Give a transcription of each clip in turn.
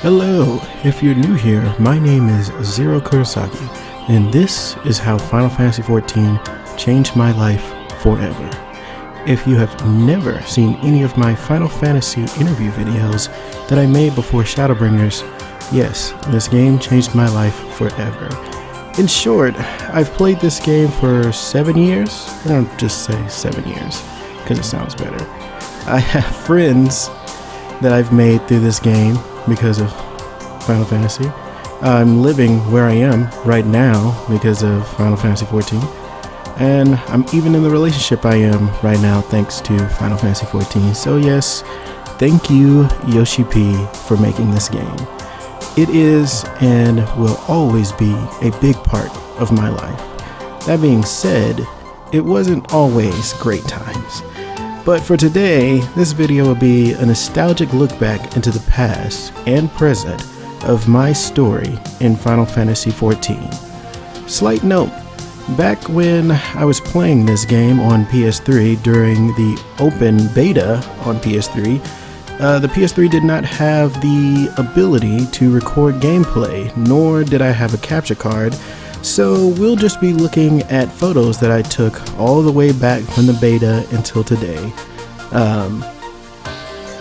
Hello, if you're new here, my name is Zero Kurasagi, and this is how Final Fantasy XIV changed my life forever. If you have never seen any of my Final Fantasy interview videos that I made before Shadowbringers, yes, this game changed my life forever. In short, I've played this game for 7 years. I don't just say 7 years, because it sounds better. I have friends that I've made through this game because of Final Fantasy. I'm living where I am right now because of Final Fantasy XIV. And I'm even in the relationship I am right now thanks to Final Fantasy XIV. So yes, thank you Yoshi P for making this game. It is and will always be a big part of my life. That being said, it wasn't always great times. But for today, this video will be a nostalgic look back into the past and present of my story in Final Fantasy XIV. Slight note, back when I was playing this game on PS3 during the open beta on PS3, the PS3 did not have the ability to record gameplay, nor did I have a capture card, so we'll just be looking at photos that I took all the way back from the beta until today.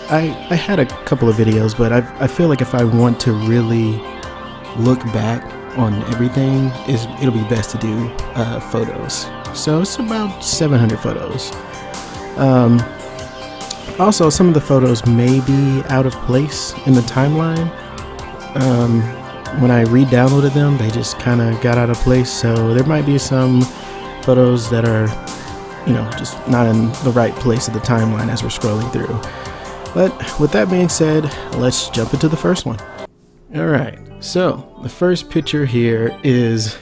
I had a couple of videos, but I feel like if I want to really look back on everything, it'll be best to do photos. So it's about 700 photos. Also, some of the photos may be out of place in the timeline. When I re-downloaded them, they just kind of got out of place, so there might be some photos that are, just not in the right place of the timeline as we're scrolling through. But with that being said, let's jump into the first one. Alright, so the first picture here is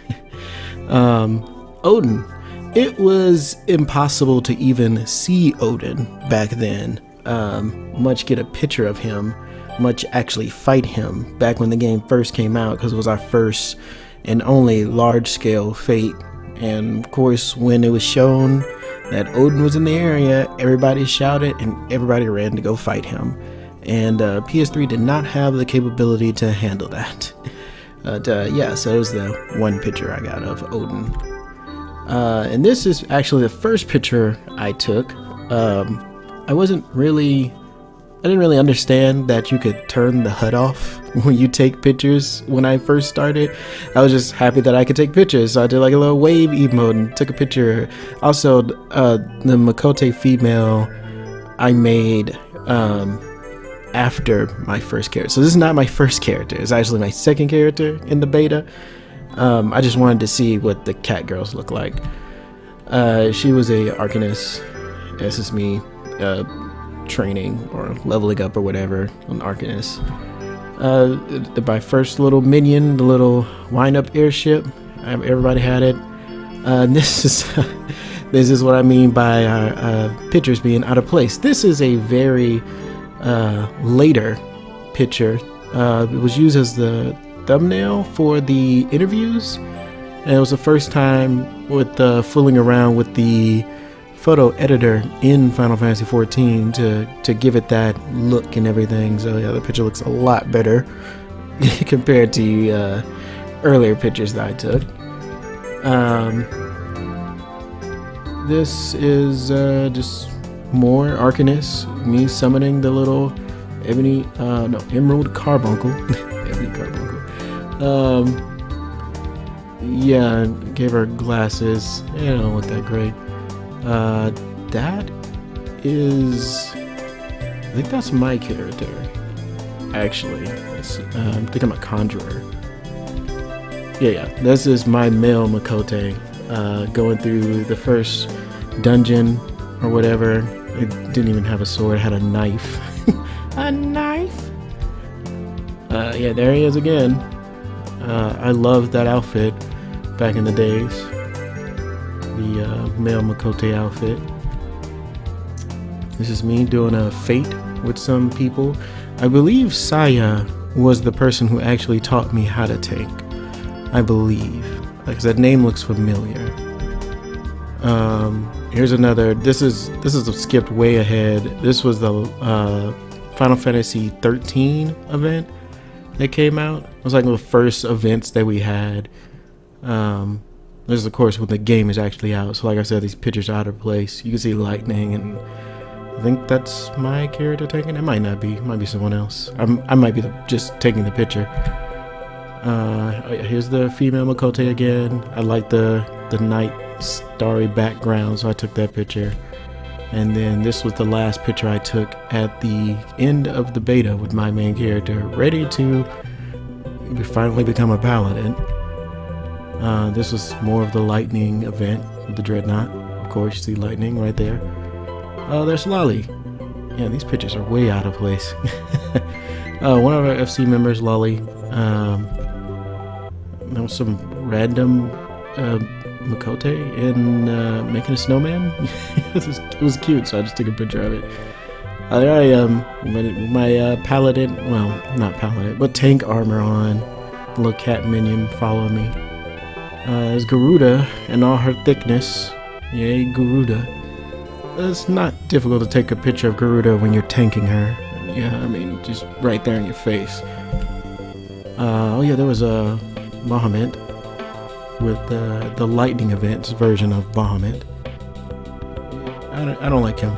Odin. It was impossible to even see Odin back then, much get a picture of him, much actually fight him back when the game first came out, because it was our first and only large-scale Fate. And of course, when it was shown that Odin was in the area, everybody shouted and everybody ran to go fight him. And PS3 did not have the capability to handle that. But yeah, so it was the one picture I got of Odin. And this is actually the first picture I took. I didn't really understand that you could turn the HUD off when you take pictures when I first started. I was just happy that I could take pictures, so I did like a little wave emote and took a picture. Also, the Makote female I made after my first character. So this is not my first character, it's actually my second character in the beta. I just wanted to see what the cat girls look like. She was a Arcanist. This is me training or leveling up or whatever on Arcanist. My first little minion, the little wind-up airship. Everybody had it. This is what I mean by pictures being out of place. This is a very later picture. It was used as the thumbnail for the interviews, and it was the first time with fooling around with the photo editor in Final Fantasy XIV to give it that look and everything. So yeah, the picture looks a lot better compared to earlier pictures that I took. This is just more Arcanist, me summoning the little Emerald Carbuncle. Ebony Carbuncle. Yeah, gave her glasses. It don't look that great. That is, I think that's my character, actually. I think I'm a conjurer. Yeah, this is my male Makote, going through the first dungeon or whatever. It didn't even have a sword, it had a knife. A knife? Yeah, there he is again. I loved that outfit back in the days. The male Makote outfit. This is me doing a Fate with some people. I believe Saya was the person who actually taught me how to tank. I believe, because that name looks familiar. Here's another. This is skipped way ahead. This was the Final Fantasy 13 event. that came out. It was like the first events that we had. This is of course when the game is actually out. So like I said, these pictures are out of place. You can see lightning, and I think that's my character taking it. Might not be. It might be someone else. I might be just taking the picture. Here's the female Makote again. I like the night starry background, so I took that picture. And then this was the last picture I took at the end of the beta with my main character, ready to finally become a paladin. This was more of the lightning event with the dreadnought. Of course, you see lightning right there. There's Lolly. Yeah, these pictures are way out of place. One of our FC members, Lolly. There was some random Makote and making a snowman. It was cute, so I just took a picture of it. There I am, my paladin, well, not paladin, but tank armor on. The little cat minion following me. There's Garuda and all her thickness. Yay, Garuda. It's not difficult to take a picture of Garuda when you're tanking her. Yeah, I mean, just right there in your face. Oh yeah, there was a Bahamut with the lightning events version of Bahamut. I don't like him.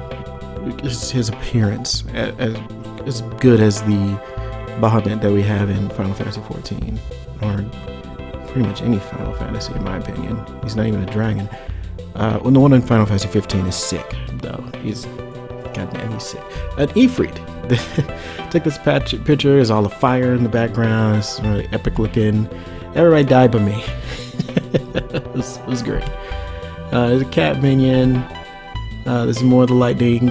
It's his appearance as good as the Bahamut that we have in Final Fantasy 14, or pretty much any Final Fantasy in my opinion. He's not even a dragon. Well, the one in Final Fantasy 15 is sick though. Goddamn, he's sick. An Ifrit. Took this picture. There's all the fire in the background. It's really epic looking. Everybody died but me. It was great. There's a cat minion. This is more of the lightning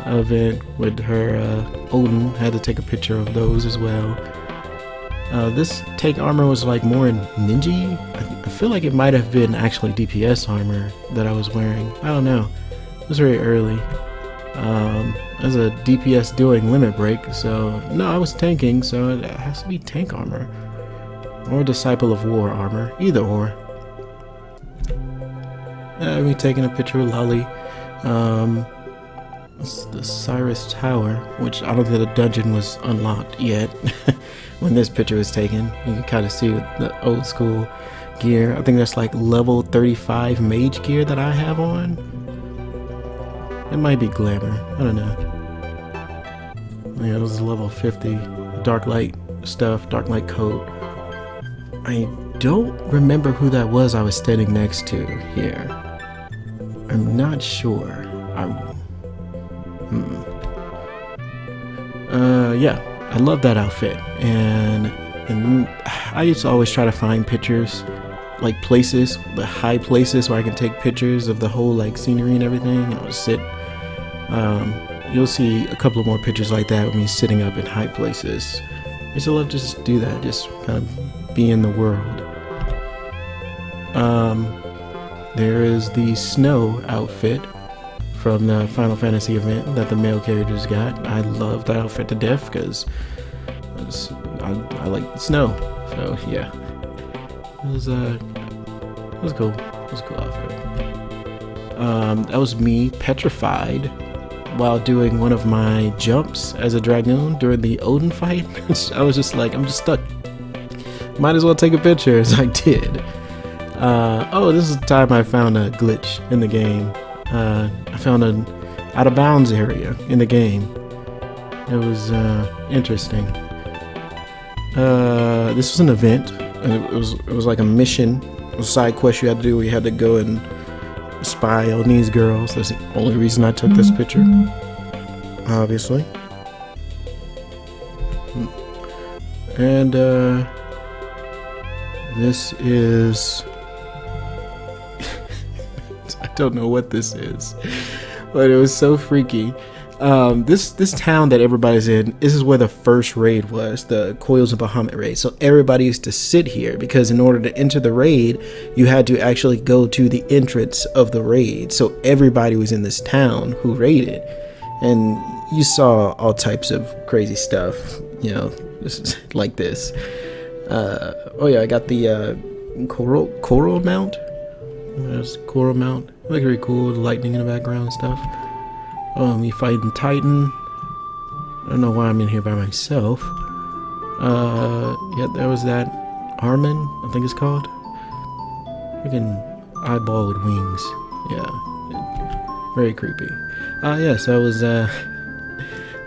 event with her Odin. Had to take a picture of those as well. This tank armor was like more in ninja. I feel like it might have been actually DPS armor that I was wearing. I don't know. It was very early. As a DPS doing limit break, so no, I was tanking, so it has to be tank armor or Disciple of War armor, either or. Me taking a picture of Lolly. It's the Cyrus Tower, which I don't think the dungeon was unlocked yet when this picture was taken. You can kind of see the old school gear. I think that's like level 35 mage gear that I have on. It might be glamour. I don't know. Yeah, it was level 50. Dark light stuff, dark light coat. I don't remember who that was I was standing next to here. I'm not sure. Yeah, I love that outfit, and I used to always try to find pictures, like places, the high places where I can take pictures of the whole like scenery and everything. And I'll sit. You'll see a couple of more pictures like that with me sitting up in high places. I used to love to just do that, just kind of be in the world. There is the snow outfit from the Final Fantasy event that the male characters got. I love that outfit to death because I like the snow. So yeah, it was cool. It was a cool outfit. That was me petrified while doing one of my jumps as a dragoon during the Odin fight. I was just like, I'm just stuck. Might as well take a picture, as I did. Oh, this is the time I found a glitch in the game. I found an out of bounds area in the game. It was interesting. This was an event, and it was like a mission, a side quest you had to do where you had to go and spy on these girls. That's the only reason I took this picture, obviously. And this is I don't know what this is, but it was so freaky. This town that everybody's in, this is where the first raid was, the Coils of Bahamut raid. So everybody used to sit here because in order to enter the raid, you had to actually go to the entrance of the raid. So everybody was in this town who raided, and you saw all types of crazy stuff, you know, like this. Oh yeah, I got the coral mount. There's coral mount. It looks very cool, the lightning in the background and stuff. Oh, me fighting Titan. I don't know why I'm in here by myself. Yeah, there was that Armin, I think it's called. Freaking eyeball with wings. Yeah, very creepy. Yes, that was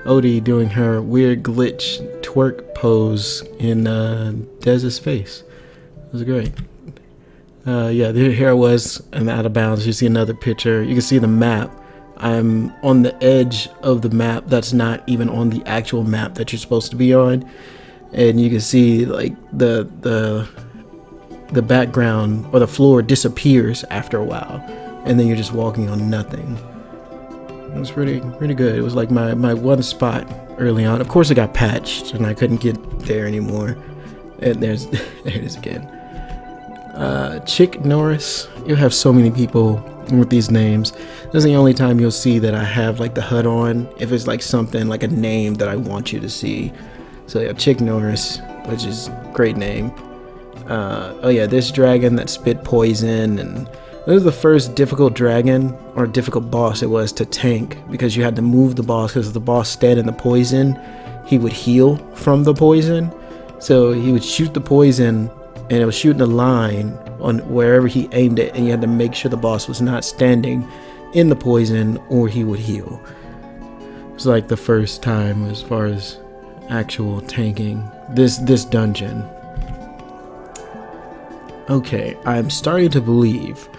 Odie doing her weird glitch twerk pose in Dez's face. It was great. Yeah, here I was and out of bounds. You see another picture. You can see the map. I'm on the edge of the map that's not even on the actual map that you're supposed to be on. And you can see like the background or the floor disappears after a while. And then you're just walking on nothing. It was pretty good. It was like my one spot early on. Of course it got patched and I couldn't get there anymore. And there it is again. Chick Norris. You have so many people with these names. This is the only time you'll see that I have like the HUD on, if it's like something like a name that I want you to see. So yeah, Chick Norris, which is a great name. Oh yeah, this dragon that spit poison, and this was the first difficult dragon or difficult boss it was to tank, because you had to move the boss, because if the boss stayed in the poison, he would heal from the poison. So he would shoot the poison and it was shooting a line on wherever he aimed it, and you had to make sure the boss was not standing in the poison or he would heal. It was like the first time as far as actual tanking this dungeon. Okay, I'm starting to believe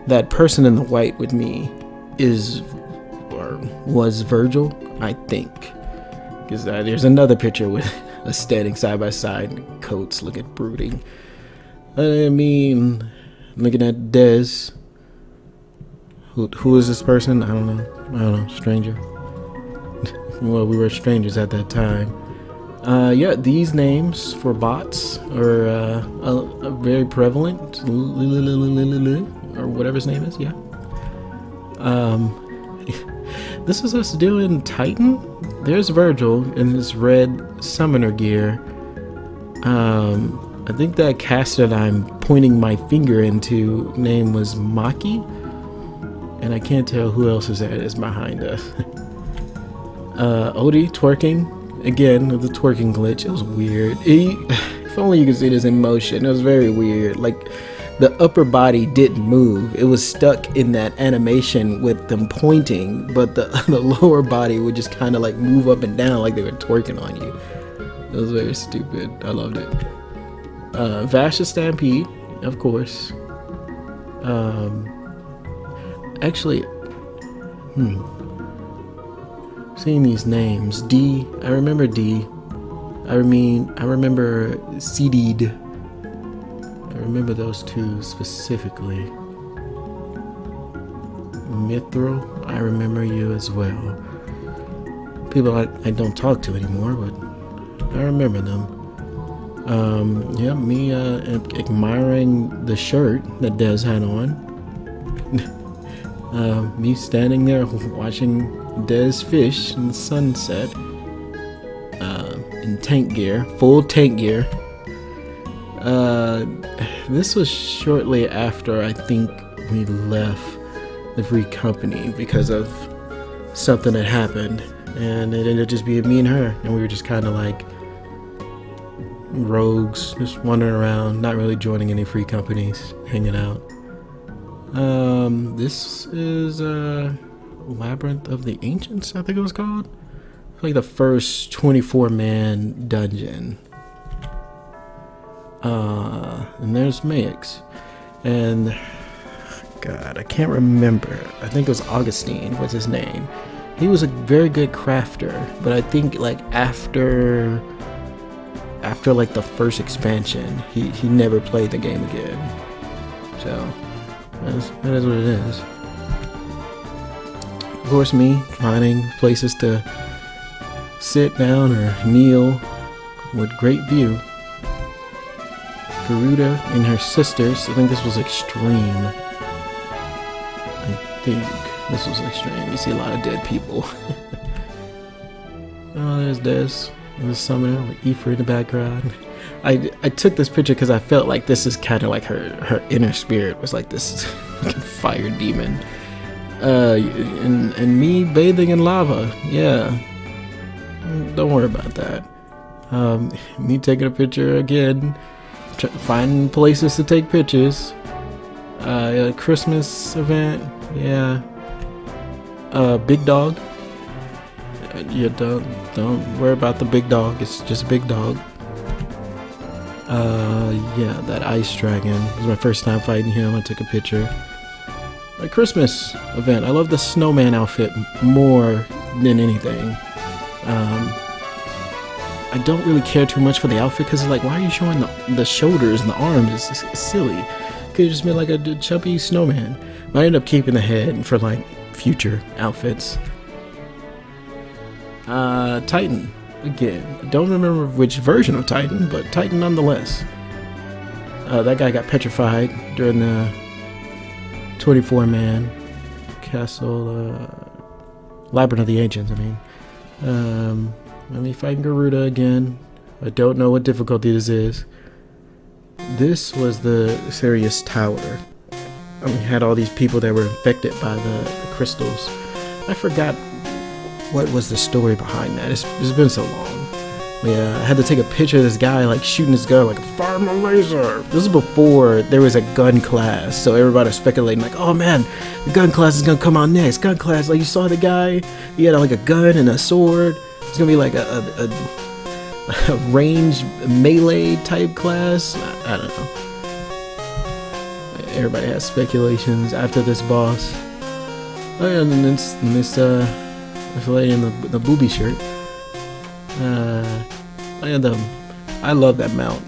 that person in the white with me was Virgil, I think, because there's another picture with us standing side by side, coats looking brooding. I mean, looking at Dez. Who is this person? I don't know. Stranger. Well, we were strangers at that time. Yeah, these names for bots are very prevalent. Or whatever his name is, yeah. This is us doing Titan. There's Virgil in his red summoner gear. I think that caster that I'm pointing my finger into name was Maki. And I can't tell who else is behind us. Odie twerking. Again, with the twerking glitch. It was weird. If only you could see this in motion. It was very weird. Like, the upper body didn't move. It was stuck in that animation with them pointing. But the lower body would just kind of like move up and down like they were twerking on you. It was very stupid. I loved it. Vasha Stampede, of course. Actually, seeing these names, D, I remember D. I remember Seeded. I remember those two specifically. Mithril, I remember you as well. People I don't talk to anymore, but I remember them. Yeah, me admiring the shirt that Dez had on. Me standing there watching Dez fish in the sunset. In tank gear, full tank gear. This was shortly after I think we left the Free Company because of something that happened, and it ended up just being me and her, and we were just kind of like rogues, just wandering around, not really joining any free companies, hanging out. This is Labyrinth of the Ancients, I think it was called. Like the first 24-man dungeon. And there's Mayx. And God, I can't remember. I think it was Augustine was his name. He was a very good crafter, but I think like after like the first expansion, he never played the game again. So that is what it is. Of course, me finding places to sit down or kneel with great view. Garuda and her sisters. I think this was Extreme. I think this was Extreme. You see a lot of dead people. Oh, there's Des. The summoner with Ifrit in the background. I took this picture because I felt like this is kind of like her inner spirit was like this fucking fire demon. And me bathing in lava. Yeah. Don't worry about that. Me taking a picture again, finding places to take pictures. A Christmas event, yeah. Big dog. Yeah, don't worry about the big dog. It's just a big dog. Yeah, that ice dragon. It was my first time fighting him. I took a picture. A Christmas event. I love the snowman outfit more than anything. I don't really care too much for the outfit because, like, why are you showing the shoulders and the arms? It's silly. Could have just been like a chubby snowman. But I ended up keeping the head for like future outfits. Titan again. I don't remember which version of Titan, but Titan nonetheless. That guy got petrified during the 24-man castle, Labyrinth of the Ancients. I mean, let me fight Garuda again. I don't know what difficulty this is. This was the Sirius Tower. We had all these people that were infected by the crystals. I forgot what was the story behind that. It's been so long. Yeah, I had to take a picture of this guy like shooting his gun like fire my laser. This is before there was a gun class, so everybody was speculating like, oh man, the gun class is gonna come out next. Gun class, like you saw the guy, he had like a gun and a sword. It's gonna be like a range melee type class. I don't know. Everybody has speculations after this boss. Oh yeah, and then this lady in the booby shirt. I love that mount.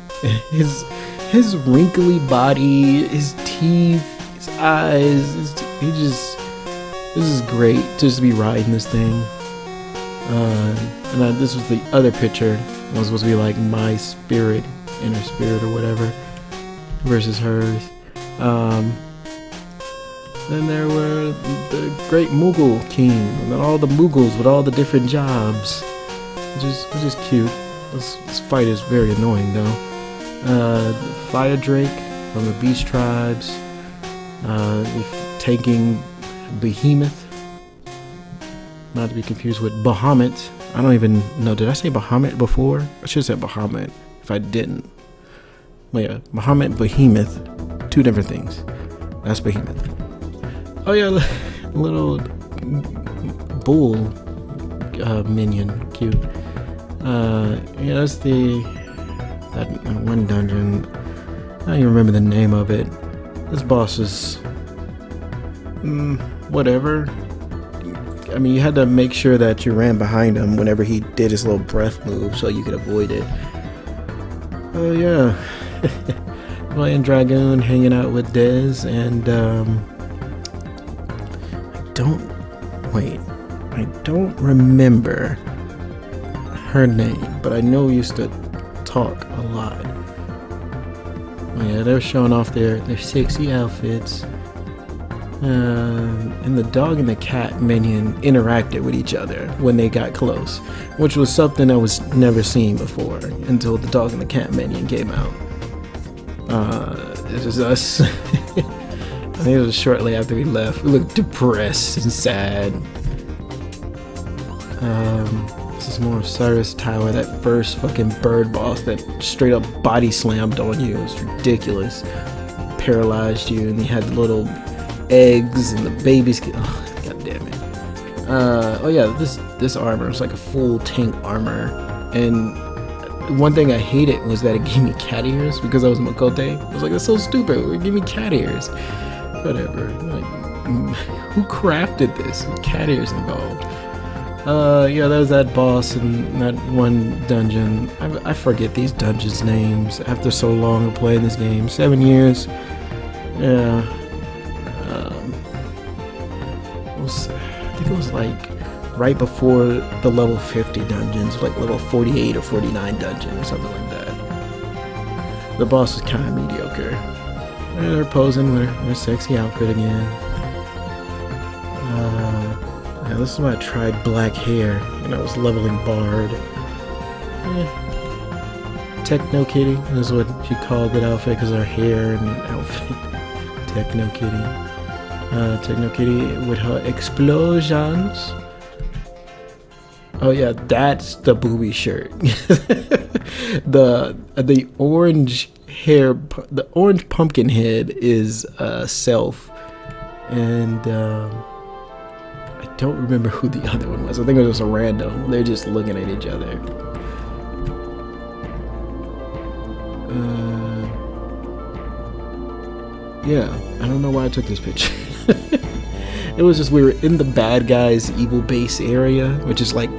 His wrinkly body, his teeth, his eyes. This is great to just be riding this thing. This was the other picture. It was supposed to be like my spirit, inner spirit or whatever, versus hers. Then there were the great Mughal king, and then all the Mughals with all the different jobs, which is cute. This fight is very annoying though. Fire Drake from the Beast Tribes, taking Behemoth, not to be confused with Bahamut. I don't even know, did I say Bahamut before? I should have said Bahamut if I didn't. Well, yeah, Bahamut, Behemoth, two different things. That's Behemoth. Oh yeah, little bull minion, cute. Yeah, that's that one dungeon. I don't even remember the name of it. This boss is whatever. I mean, you had to make sure that you ran behind him whenever he did his little breath move so you could avoid it. Oh yeah. Lion Dragoon hanging out with Dez, and I don't remember her name, but I know we used to talk a lot. Oh yeah, they're showing off their sexy outfits. And the dog and the cat minion interacted with each other when they got close, which was something that was never seen before until the dog and the cat minion came out. This is us. I think it was shortly after we left. We looked depressed and sad. This is more of Cyrus Tower, that first fucking bird boss that straight up body slammed on you. It was ridiculous. Paralyzed you, and you had the little eggs and the babies. Oh, god damn it. Oh yeah, this armor is like a full tank armor, and one thing I hated was that it gave me cat ears because I was Makote. I was like, that's so stupid. It gave me cat ears. Whatever. Like, who crafted this? Cat ears involved. Yeah, there's that boss in that one dungeon. I forget these dungeons' names after so long of playing this game. 7 years. Yeah. I think it was like right before the level 50 dungeons, like level 48 or 49 dungeon or something like that. The boss was kind of mediocre. And they're posing their sexy outfit again. Yeah, this is when I tried black hair and I was leveling Bard. Techno Kitty is what she called that outfit because her hair and outfit. Techno Kitty. Techno Kitty with her explosions. Oh yeah, that's the booby shirt. The orange hair, the orange pumpkin head is Self, and I don't remember who the other one was. I think it was just a random. They're just looking at each other. Yeah, I don't know why I took this picture. It was just we were in the bad guys' evil base area, which is like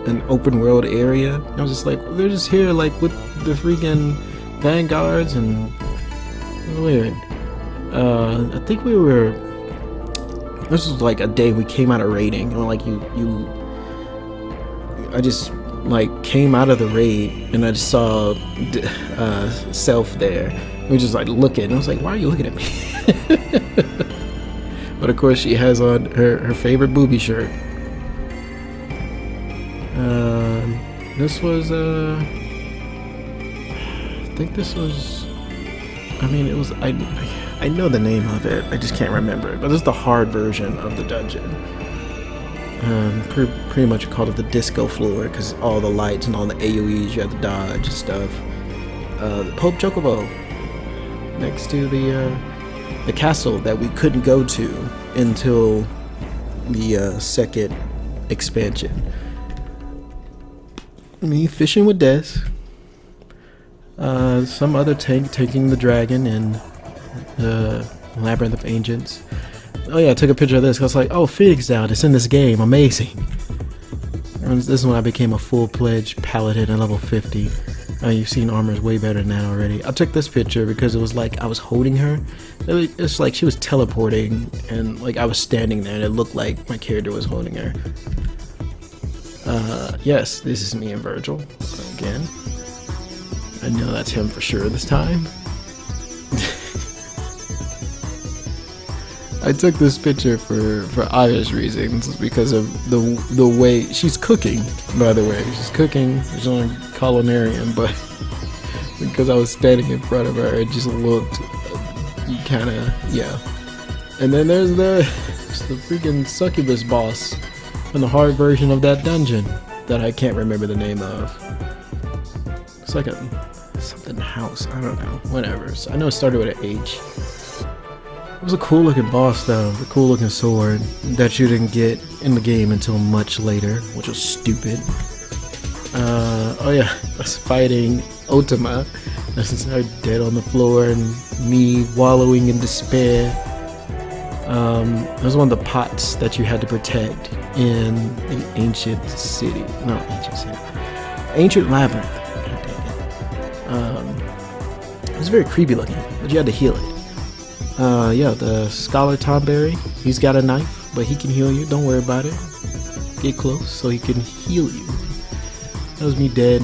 an open world area. I was just like, they're just here like with the freaking vanguards, and it was weird. I think we were. This was like a day we came out of raiding, and like I just like came out of the raid, and I just saw Self there. We were just like looking. I was like, why are you looking at me? But of course, she has on her favorite booby shirt. This was I think this was. I mean, it was. I know the name of it. I just can't remember it. But this is the hard version of the dungeon. Pretty much called it the disco floor because all the lights and all the AOE's you had to dodge and stuff. The Pope Chocobo next to the castle that we couldn't go to until the second expansion. Me fishing with Des. Some other tank taking the dragon and the Labyrinth of Ancients. Oh yeah, I took a picture of this. I was like, oh, Phoenix Down, it's in this game, amazing. And this is when I became a full-fledged paladin at level 50. You've seen armors way better than that already. I took this picture because it was like I was holding her. It's like she was teleporting, and like I was standing there, and it looked like my character was holding her. Yes, this is me and Virgil again. I know that's him for sure this time. I took this picture for obvious reasons because of the way she's cooking. By the way, she's cooking. She's on culinarian, but because I was standing in front of her, it just looked kind of And then there's the freaking succubus boss in the hard version of that dungeon that I can't remember the name of. It's like a something house. I don't know. Whatever. So I know it started with an H. It was a cool looking boss though, a cool looking sword that you didn't get in the game until much later, which was stupid. Oh yeah, I was fighting Ultima. This is her dead on the floor and me wallowing in despair. It was one of the pots that you had to protect in the ancient city. No, ancient city. Ancient labyrinth. It was very creepy looking, but you had to heal it. Yeah, the Scholar Tomberry, he's got a knife, but he can heal you. Don't worry about it. Get close so he can heal you. That was me dead.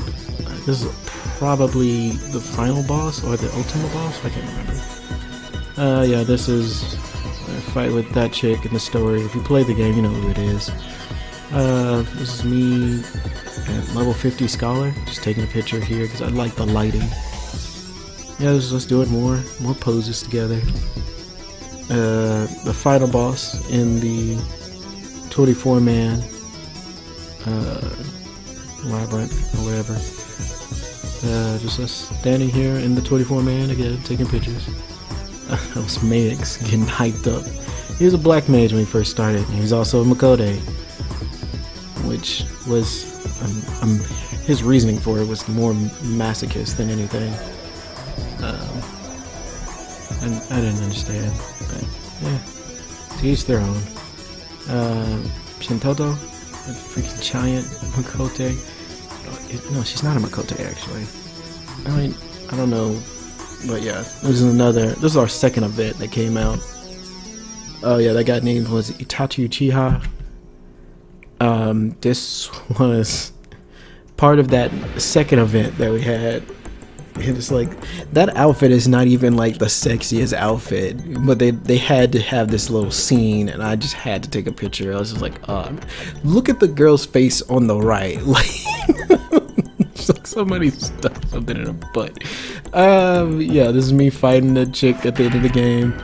This is probably the final boss or the ultimate boss. I can't remember. Yeah, this is a fight with that chick in the story. If you play the game, you know who it is. This is me at level 50 Scholar. Just taking a picture here because I like the lighting. Yeah, let's do it more poses together. The final boss in the 24-man labyrinth or whatever. Just us standing here in the 24-man again, taking pictures. That was Max getting hyped up. He was a black mage when he first started. He was also a Makode, which was his reasoning for it was more masochist than anything. And I didn't understand. But, yeah, to each their own. Shintoto, a freaking giant Makote. No, she's not a Makote actually. I mean, I don't know, but yeah, this is our second event that came out. Oh yeah, that guy named was Itachi Uchiha. This was part of that second event that we had. It was like, that outfit is not even like the sexiest outfit, but they had to have this little scene, and I just had to take a picture. I was just like, look at the girl's face on the right. Like, it's like somebody stuck something in her butt. Yeah, this is me fighting the chick at the end of the game.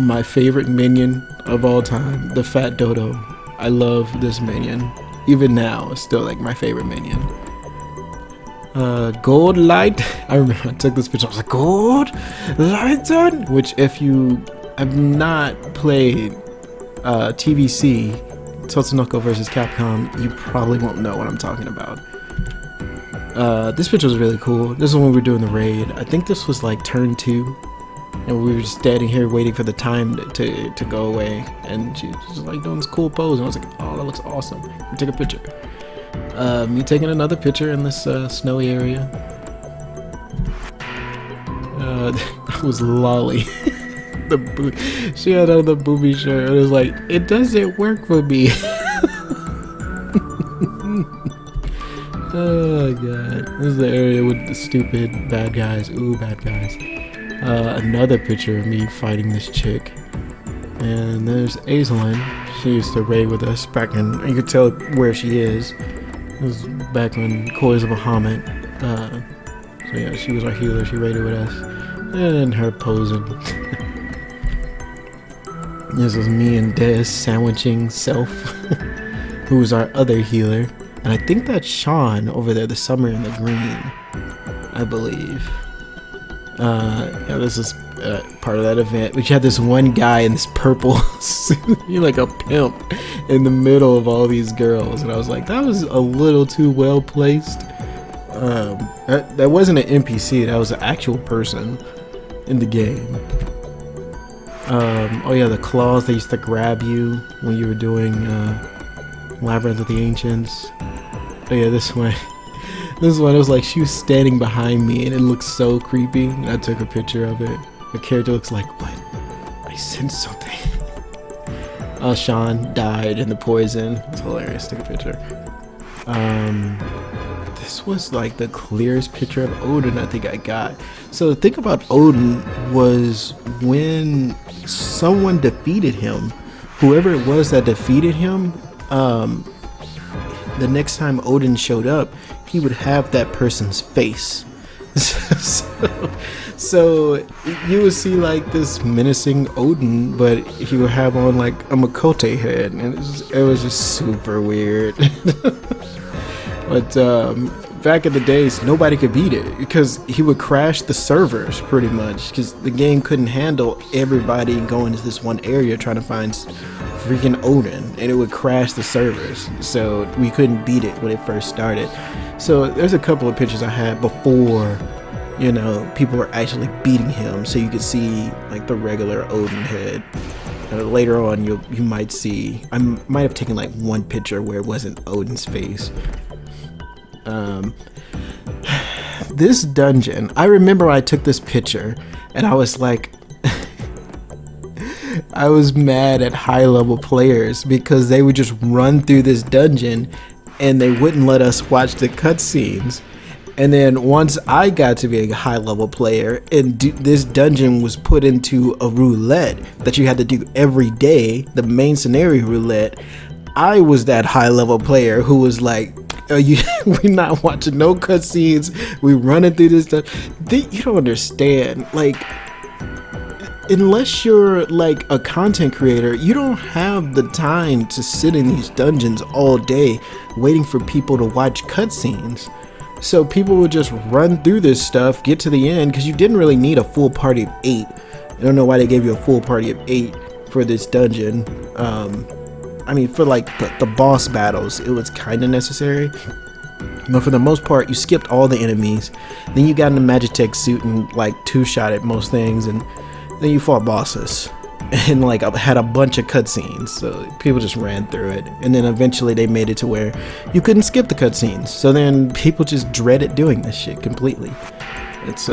My favorite minion of all time, the Fat Dodo. I love this minion. Even now, it's still like my favorite minion. Gold light. I remember I took this picture. I was like, gold lantern. Which, if you have not played TVC, Tatsunoko vs. Capcom, you probably won't know what I'm talking about. This picture was really cool. This is when we were doing the raid. I think this was like turn 2. And we were just standing here waiting for the time to go away. And she was just like doing this cool pose. And I was like, oh, that looks awesome. We take a picture. Me taking another picture in this snowy area. That was Lolly. She had on the booby shirt. It was like, it doesn't work for me. Oh god. This is the area with the stupid bad guys. Ooh, bad guys. Another picture of me fighting this chick. And there's Aislinn. She used to raid with us back in, you could tell where she is. It was back when Koi's of Bahamut. So yeah, she was our healer. She raided with us. And her posing. This was me and Des sandwiching Self, who was our other healer. And I think that's Sean over there, the Summer in the Green, I believe. Yeah, this is part of that event. We had this one guy in this purple suit, he's like a pimp in the middle of all these girls, and I was like, that was a little too well placed. That wasn't an NPC, that was an actual person in the game. Oh yeah, the claws, they used to grab you when you were doing Labyrinth of the Ancients. Oh yeah, this one. This one, it was like she was standing behind me and it looked so creepy. And I took a picture of it. The character looks like, what? I sensed something. Oh, Sean died in the poison. It's hilarious. Take a picture. This was like the clearest picture of Odin I think I got. So the thing about Odin was when someone defeated him, whoever it was that defeated him, the next time Odin showed up, he would have that person's face. so you would see like this menacing Odin, but he would have on like a Makote head, and it was just super weird. But back in the days, nobody could beat it because he would crash the servers pretty much because the game couldn't handle everybody going to this one area trying to find freaking Odin, and it would crash the servers, so we couldn't beat it when it first started. So there's a couple of pictures I had before, you know, people were actually beating him, so you could see like the regular Odin head. Later on, you might see, I might have taken like one picture where it wasn't Odin's face. This dungeon, I remember I took this picture and I was like, I was mad at high level players because they would just run through this dungeon and they wouldn't let us watch the cutscenes. And then once I got to be a high level player and this dungeon was put into a roulette that you had to do every day, the main scenario roulette, I was that high level player who was like, we're not watching no cutscenes, we running through this stuff. You don't understand, like, unless you're like a content creator, you don't have the time to sit in these dungeons all day waiting for people to watch cutscenes. So people would just run through this stuff, get to the end, because you didn't really need a full party of 8. I don't know why they gave you a full party of 8 for this dungeon. I mean, for like the boss battles, it was kind of necessary. But for the most part, you skipped all the enemies. Then you got in the Magitech suit and like 2-shot at most things, and then you fought bosses. And like I had a bunch of cutscenes, so people just ran through it. And then eventually they made it to where you couldn't skip the cutscenes. So then people just dreaded doing this shit completely. It's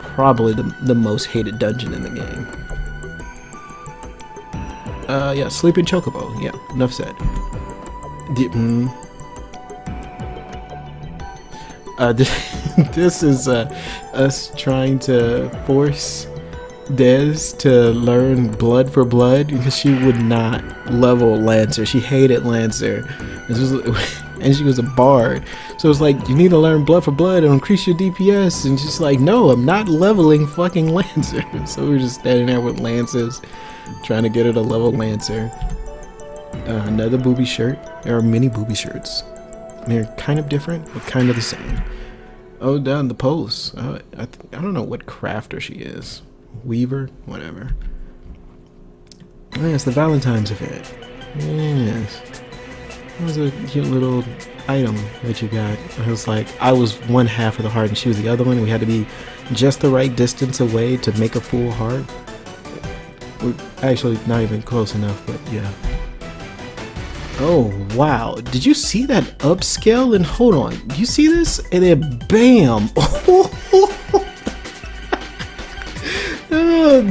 probably the most hated dungeon in the game. Yeah, Sleeping Chocobo. Yeah, enough said. This is us trying to force Des to learn Blood for Blood because she would not level Lancer. She hated Lancer. And she was a bard. So it's like, you need to learn Blood for Blood and increase your DPS. And she's like, no, I'm not leveling fucking Lancer. So we were just standing there with Lances, trying to get her to level Lancer. Another booby shirt. There are many booby shirts. They're kind of different, but kind of the same. Oh, down the post. I don't know what crafter she is. Weaver? Whatever. Oh, yes, the Valentine's event. Yes. It was a cute little item that you got. It was like, I was one half of the heart and she was the other one. We had to be just the right distance away to make a full heart. We're actually not even close enough, but yeah. Oh, wow. Did you see that upscale? And hold on. You see this? And then bam.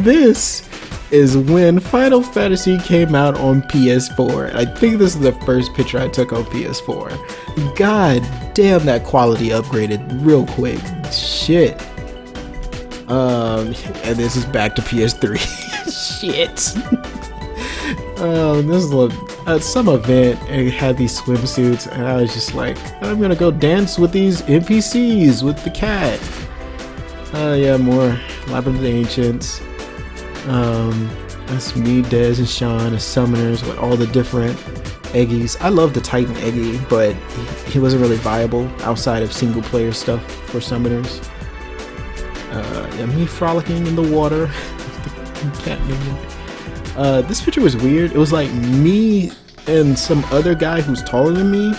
This is when Final Fantasy came out on PS4. I think this is the first picture I took on PS4. God damn, that quality upgraded real quick. Shit. And this is back to PS3. Shit. This is at some event and it had these swimsuits and I was just like, I'm gonna go dance with these NPCs with the cat. Yeah, more Labyrinth of the Ancients. That's me, Dez, and Sean as summoners with all the different Eggies. I love the Titan Eggie, but he wasn't really viable outside of single player stuff for summoners. Yeah, me frolicking in the water. Cat minion. This picture was weird. It was like me and some other guy who's taller than me,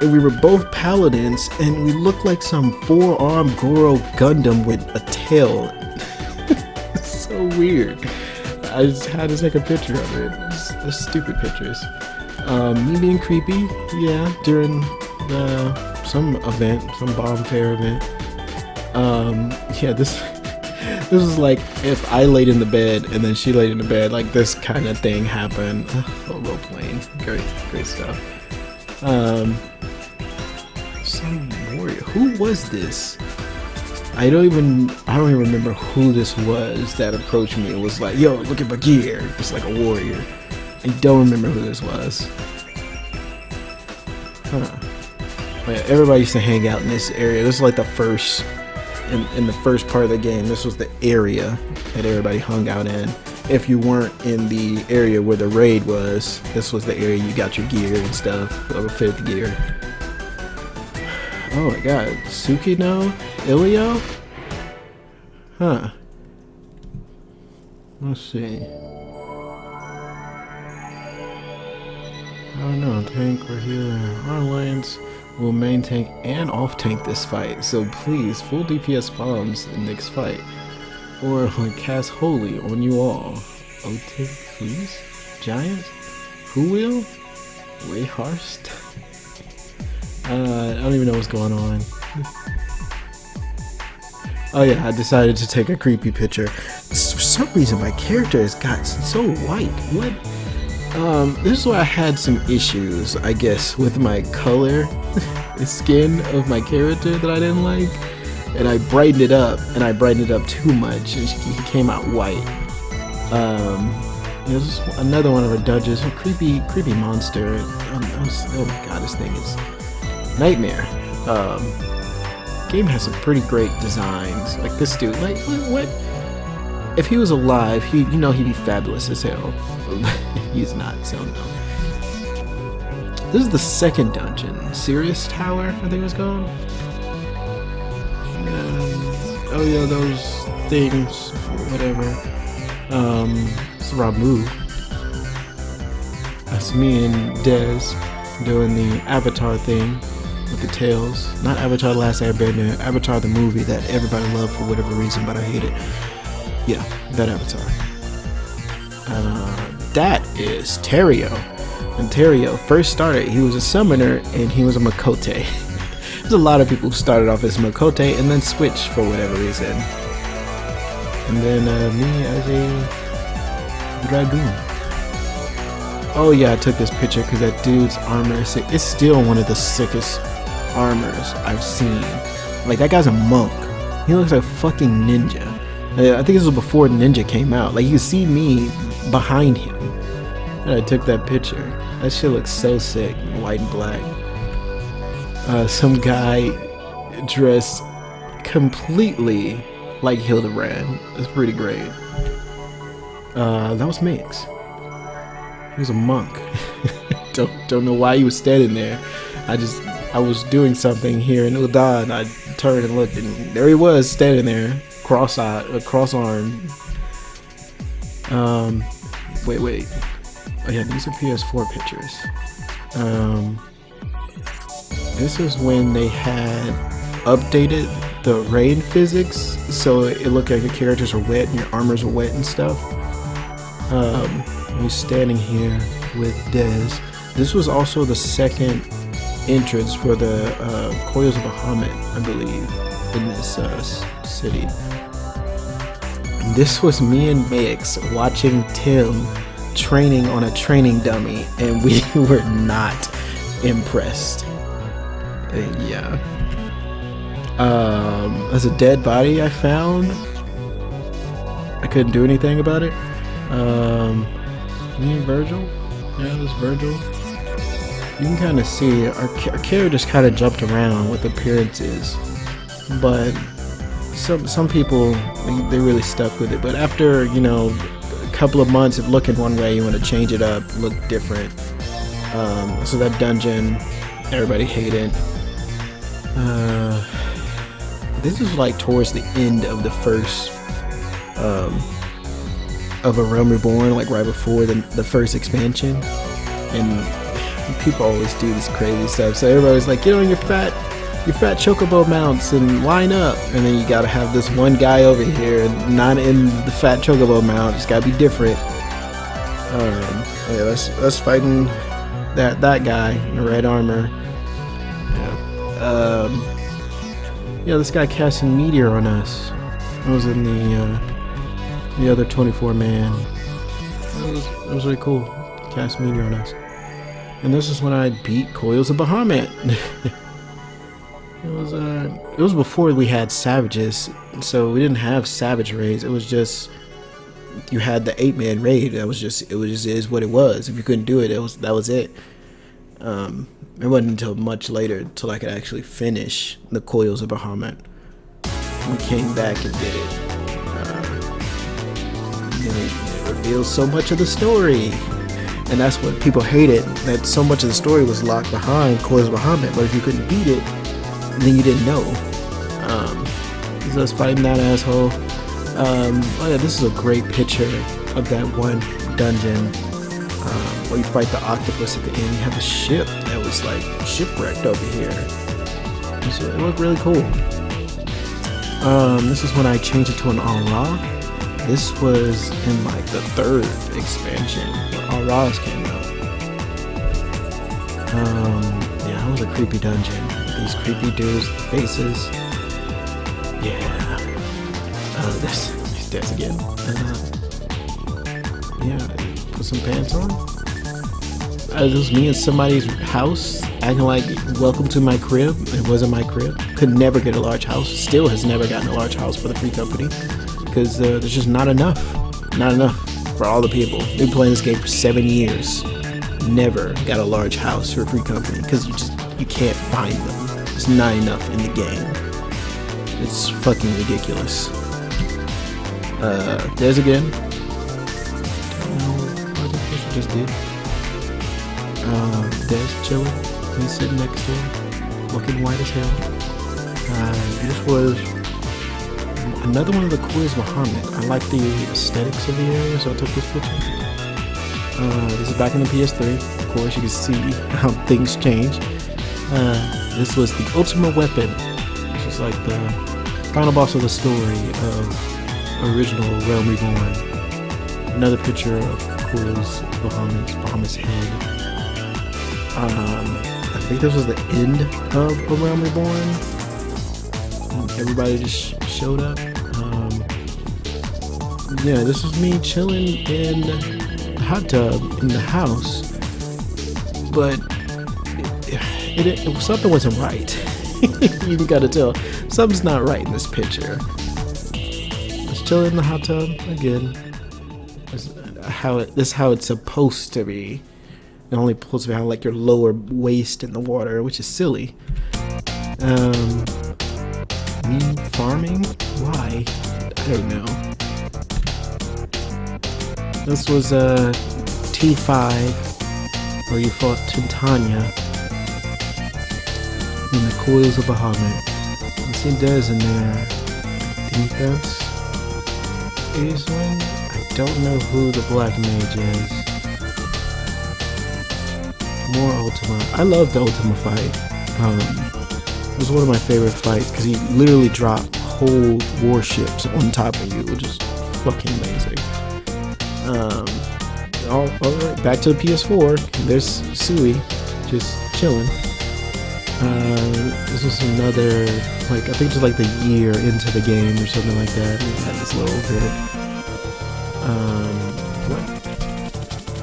and we were both paladins, and we looked like some 4-armed Goro Gundam with a tail. It's so weird. I just had to take a picture of it. It's stupid pictures. Me being creepy, yeah, during some event, some bomb fair event. Yeah, this was like if I laid in the bed and then she laid in the bed, like this kind of thing happened. Role playing, great stuff. Some warrior. Who was this? I don't even remember who this was that approached me. It was like, yo, look at my gear. It's like a warrior. I don't remember who this was. Huh. But yeah, everybody used to hang out in this area. This is like the first, in the first part of the game, this was the area that everybody hung out in. If you weren't in the area where the raid was, this was the area you got your gear and stuff, level 5th gear. Oh my god, Tsukino? Ilio? Huh. Let's see. I don't know, tank or healer. Our lanes will main tank and off tank this fight, so please, full DPS bombs in next fight. Or like cast holy on you all. O-tank, please? Giants? Who will? Wayharst? I don't even know what's going on. Oh yeah, I decided to take a creepy picture. For some reason my character has gotten so white. What? This is why I had some issues, I guess, with my color, the skin of my character that I didn't like. And I brightened it up, and I brightened it up too much, and he came out white. It was another one of her dungeons, a creepy monster. Oh my god, this thing is nightmare. Game has some pretty great designs. Like this dude, like what? If he was alive, he'd be fabulous as hell. He's not, so no. This is the second dungeon, Sirius Tower, I think it's called. Oh yeah, those things, whatever. It's Ramu. That's me and Dez doing the Avatar thing with the tails. Not Avatar: The Last Airbender, Avatar the movie that everybody loved for whatever reason, but I hate it. Yeah, that Avatar. That is Terrio. And Terrio first started, he was a summoner and he was a Makote. There's a lot of people who started off as Makote and then switched for whatever reason. And then me as a Dragoon. Oh yeah, I took this picture because that dude's armor is sick. It's still one of the sickest armors I've seen. Like, that guy's a monk. He looks like a fucking ninja. I think this was before Ninja came out. Like, you can see me behind him. And I took that picture. That shit looks so sick, white and black. Some guy dressed completely like Hildebrand. It's pretty great. That was Mix. He was a monk. don't know why he was standing there. I was doing something here in Udan. I turned and looked, and there he was standing there, cross-eyed, cross-armed. Wait. Oh yeah, these are PS4 pictures. This is when they had updated the rain physics, so it looked like your characters are wet and your armors are wet and stuff. He's standing here with Dez. This was also the second entrance for the Coils of Bahamut, I believe, in this city. This was me and Mix watching Tim training on a training dummy, and we were not impressed. Yeah. There's a dead body I found. I couldn't do anything about it. Me and Virgil? Yeah, it was Virgil. You can kind of see our characters kind of jumped around with appearances, but some people, they really stuck with it. But after, you know, a couple of months of looking one way, you want to change it up, look different. So that dungeon, everybody hated. This is like towards the end of the first of A Realm Reborn, like right before the first expansion, and people always do this crazy stuff. So everybody's like, get on your fat chocobo mounts and line up, and then you gotta have this one guy over here not in the fat chocobo mount. It's gotta be different. Yeah, that's fighting that guy in the red armor. Yeah, this guy cast a meteor on us. It was in the other 24 man. It was really cool. Cast meteor on us. And this is when I beat Coils of Bahamut. It was before we had savages, so we didn't have savage raids. It was just, you had the 8-man raid. It just is what it was. If you couldn't do it, that was it. It wasn't until much later until I could actually finish the Coils of Bahamut. We came back and did it. It reveals so much of the story, and that's what people hated. That so much of the story was locked behind Coils of Bahamut. But if you couldn't beat it, then you didn't know. So I was fighting that asshole. Oh yeah, this is a great picture of that one dungeon. Where you fight the octopus at the end. You have a ship that was like shipwrecked over here. So it looked really cool. This is when I changed it to an Aura. This was in like the 3rd expansion when Auras came out. Yeah, that was a creepy dungeon. These creepy dudes with faces. Yeah. There's again. Yeah, put some pants on. It was me in somebody's house acting like, welcome to my crib. It wasn't my crib. Could never get a large house. Still has never gotten a large house for the free company. Because there's just not enough. Not enough for all the people. They've been playing this game for 7 years. Never got a large house for a free company. Because you can't find them. There's not enough in the game. It's fucking ridiculous. There's again. I don't know what I just did. Des chilling. He's sitting next to him, looking white as hell. This was another one of the Coils of Bahamut. I like the aesthetics of the area, so I took this picture. This is back in the PS3. Of course, you can see how things change. This was the ultimate weapon. This is like the final boss of the story of original Realm Reborn. Another picture of Coils of Bahamut's head. I think this was the end of A Realm Reborn. Everybody just showed up. Yeah, this was me chilling in the hot tub in the house, but something wasn't right. You gotta tell something's not right in this picture. Just chilling in the hot tub again. This is how it's supposed to be. It only supposed to have like your lower waist in the water, which is silly. Me farming? Why? I don't know. This was T5, where you fought Titania in the Coils of Bahamut. I see Dez in there. I think that's Aisling. I don't know who the Black Mage is. More Ultima. I love the Ultima fight. It was one of my favorite fights because he literally dropped whole warships on top of you, which is fucking amazing. Alright, back to the PS4. There's Sui just chilling. This was another, like, I think just like the year into the game or something like that. We had this little bit.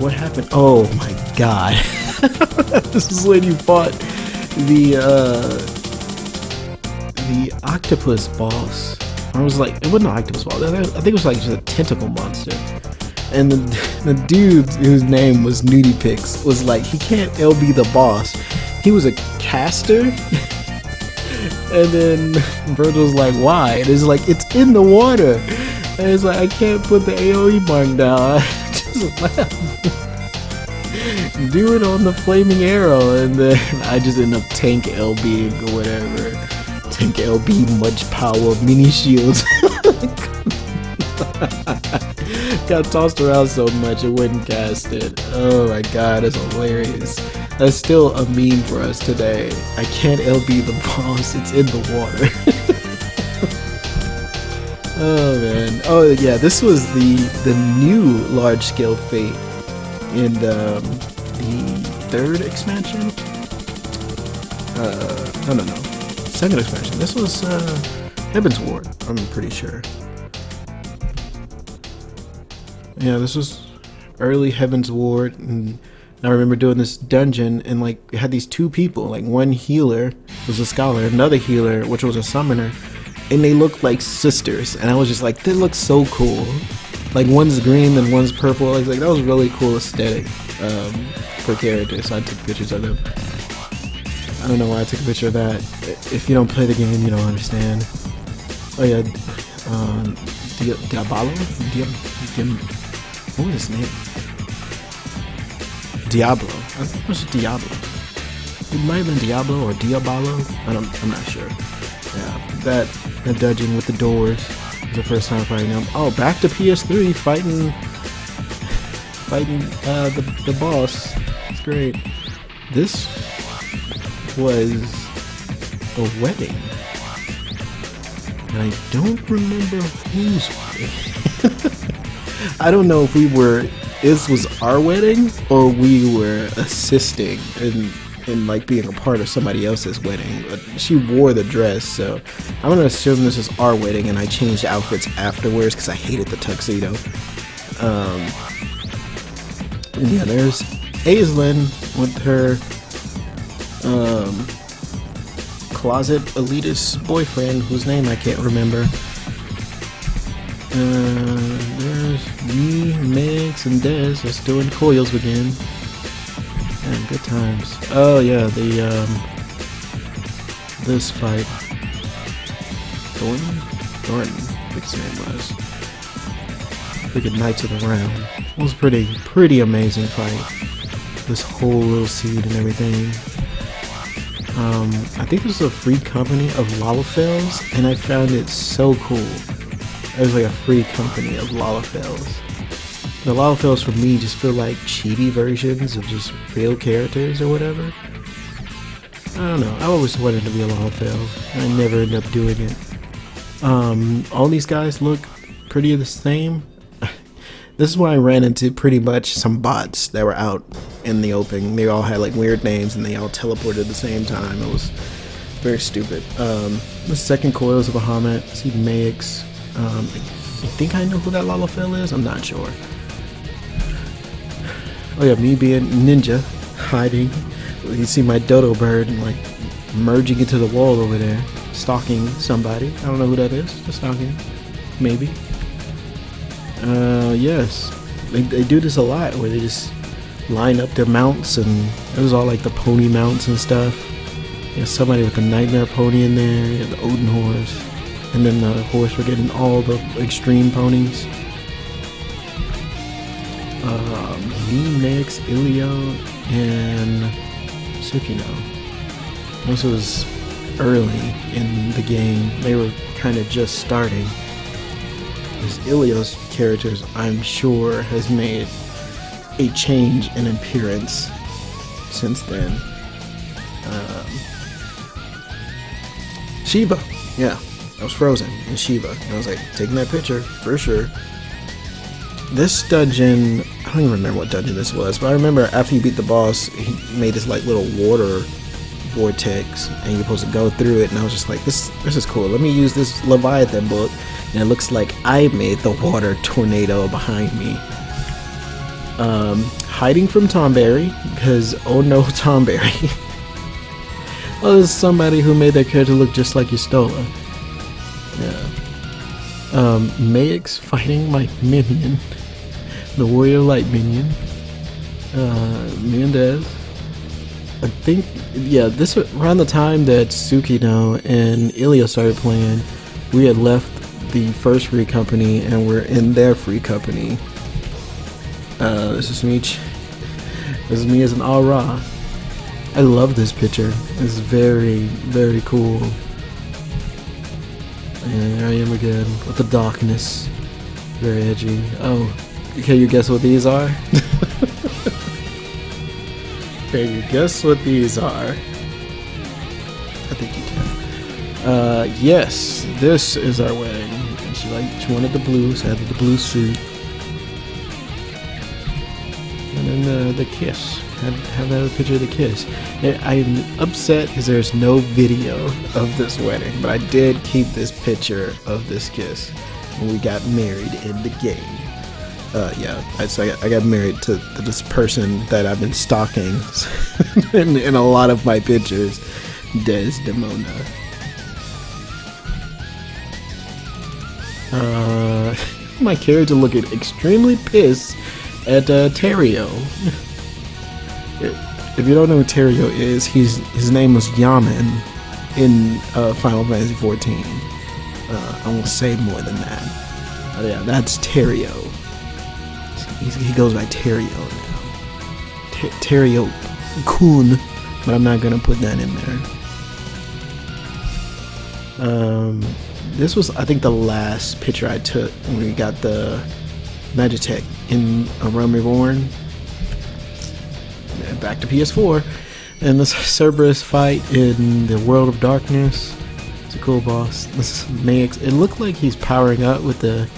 What happened? Oh my god. This is when you fought the octopus boss. I was like, it wasn't an octopus boss. I think it was like just a tentacle monster. And the dude whose name was Nudie Pix was like, he can't LB the boss. He was a caster. And then Virgil's like, why? And it's like, it's in the water. And it's like, I can't put the AoE button down. I just laugh. Do it on the flaming arrow. And then I just end up tank LBing or whatever. Tank LB, much power, mini shields. Got tossed around so much it wouldn't cast it. Oh my god, that's hilarious. That's still a meme for us today. I can't LB the boss, it's in the water. Oh man. Oh yeah, this was the new large scale fate in the third expansion. No. Second expansion. This was Heaven's Ward, I'm pretty sure. Yeah, this was early Heaven's Ward, and I remember doing this dungeon, and like it had these two people, like one healer was a scholar, another healer, which was a summoner, and they looked like sisters, and I was just like, they look so cool. Like one's green and one's purple. Like that was really cool aesthetic for characters. So I took pictures of them. I don't know why I took a picture of that. If you don't play the game, you don't understand. Oh yeah, Diablo? What was his name? Diablo. I think it was Diablo. It might have been Diablo or Diablo. I'm not sure. Yeah, that dungeon with the doors was the first time fighting him. Oh, back to PS3 fighting the boss. It's great. This was a wedding. And I don't remember whose wedding. I don't know if this was our wedding or we were assisting in like being a part of somebody else's wedding. But she wore the dress, so I'm gonna assume this is our wedding, and I changed outfits afterwards because I hated the tuxedo. Yeah, there's Aisling with her closet elitist boyfriend whose name I can't remember. There's me, Megs, and Dez just doing coils again. Man, good times. Oh yeah, this fight. Thornton, I think his name was. Freaking Knights of the Round. It was pretty amazing fight. This whole little scene and everything. I think this was a free company of Lalafels, and I found it so cool. It was like a free company of Lalafels. The Lalafels for me just feel like cheaty versions of just real characters or whatever. I don't know. I always wanted to be a Lalafell. I never ended up doing it. All these guys look pretty the same. This is why I ran into pretty much some bots that were out in the open. They all had like weird names and they all teleported at the same time. It was very stupid. The second Coils of Bahamut. See Maix. I think I know who that Lalafell is. I'm not sure. Oh yeah, me being ninja, hiding. You see my dodo bird and like merging into the wall over there, stalking somebody. I don't know who that is. Just stalking, maybe. Yes, they do this a lot where they just line up their mounts, and it was all like the pony mounts and stuff. You have somebody with a nightmare pony in there, you have the Odin horse, and then the horse for getting all the extreme ponies. me, Nix, Ilio, and Tsukino. This was early in the game. They were kind of just starting. Because Ilio's characters, I'm sure, has made a change in appearance since then. Shiva, yeah, I was frozen in Shiva. And I was like, taking that picture for sure. This dungeon, I don't even remember what dungeon this was, but I remember after you beat the boss, he made this like little water vortex, and you're supposed to go through it. And I was just like, this is cool. Let me use this Leviathan book, and it looks like I made the water tornado behind me. Hiding from Tomberry, because oh no, Tomberry. Oh, there's somebody who made their character look just like Yustola. Yeah. Maix fighting my minion, the Warrior Light minion. Me and Dez. I think, yeah, this was around the time that Tsukino and Ilya started playing. We had left the first free company and we're in their free company. This is me. This is me as an Aura. I love this picture. It's very, very cool. And there I am again with the darkness. Very edgy. Oh, can you guess what these are? Can you guess what these are? I think you can. Yes, this is our wedding. And she wanted the blue, so I had the blue suit. And then the kiss. Have that picture of the kiss. I'm upset because there's no video of this wedding, but I did keep this picture of this kiss when we got married in the game. Yeah, I got married to this person that I've been stalking in a lot of my pictures, Desdemona. My character looking extremely pissed at Terrio. If you don't know who Terrio is, his name was Yaman in Final Fantasy XIV. I won't say more than that. But yeah, that's Terrio. He goes by Terrio now. Terrio-kun, but I'm not gonna put that in there. This was, I think, the last picture I took when we got the Magitech in A Realm Reborn. And back to PS4. And this Cerberus fight in the World of Darkness. It's a cool boss. This Maix, it looked like he's powering up with the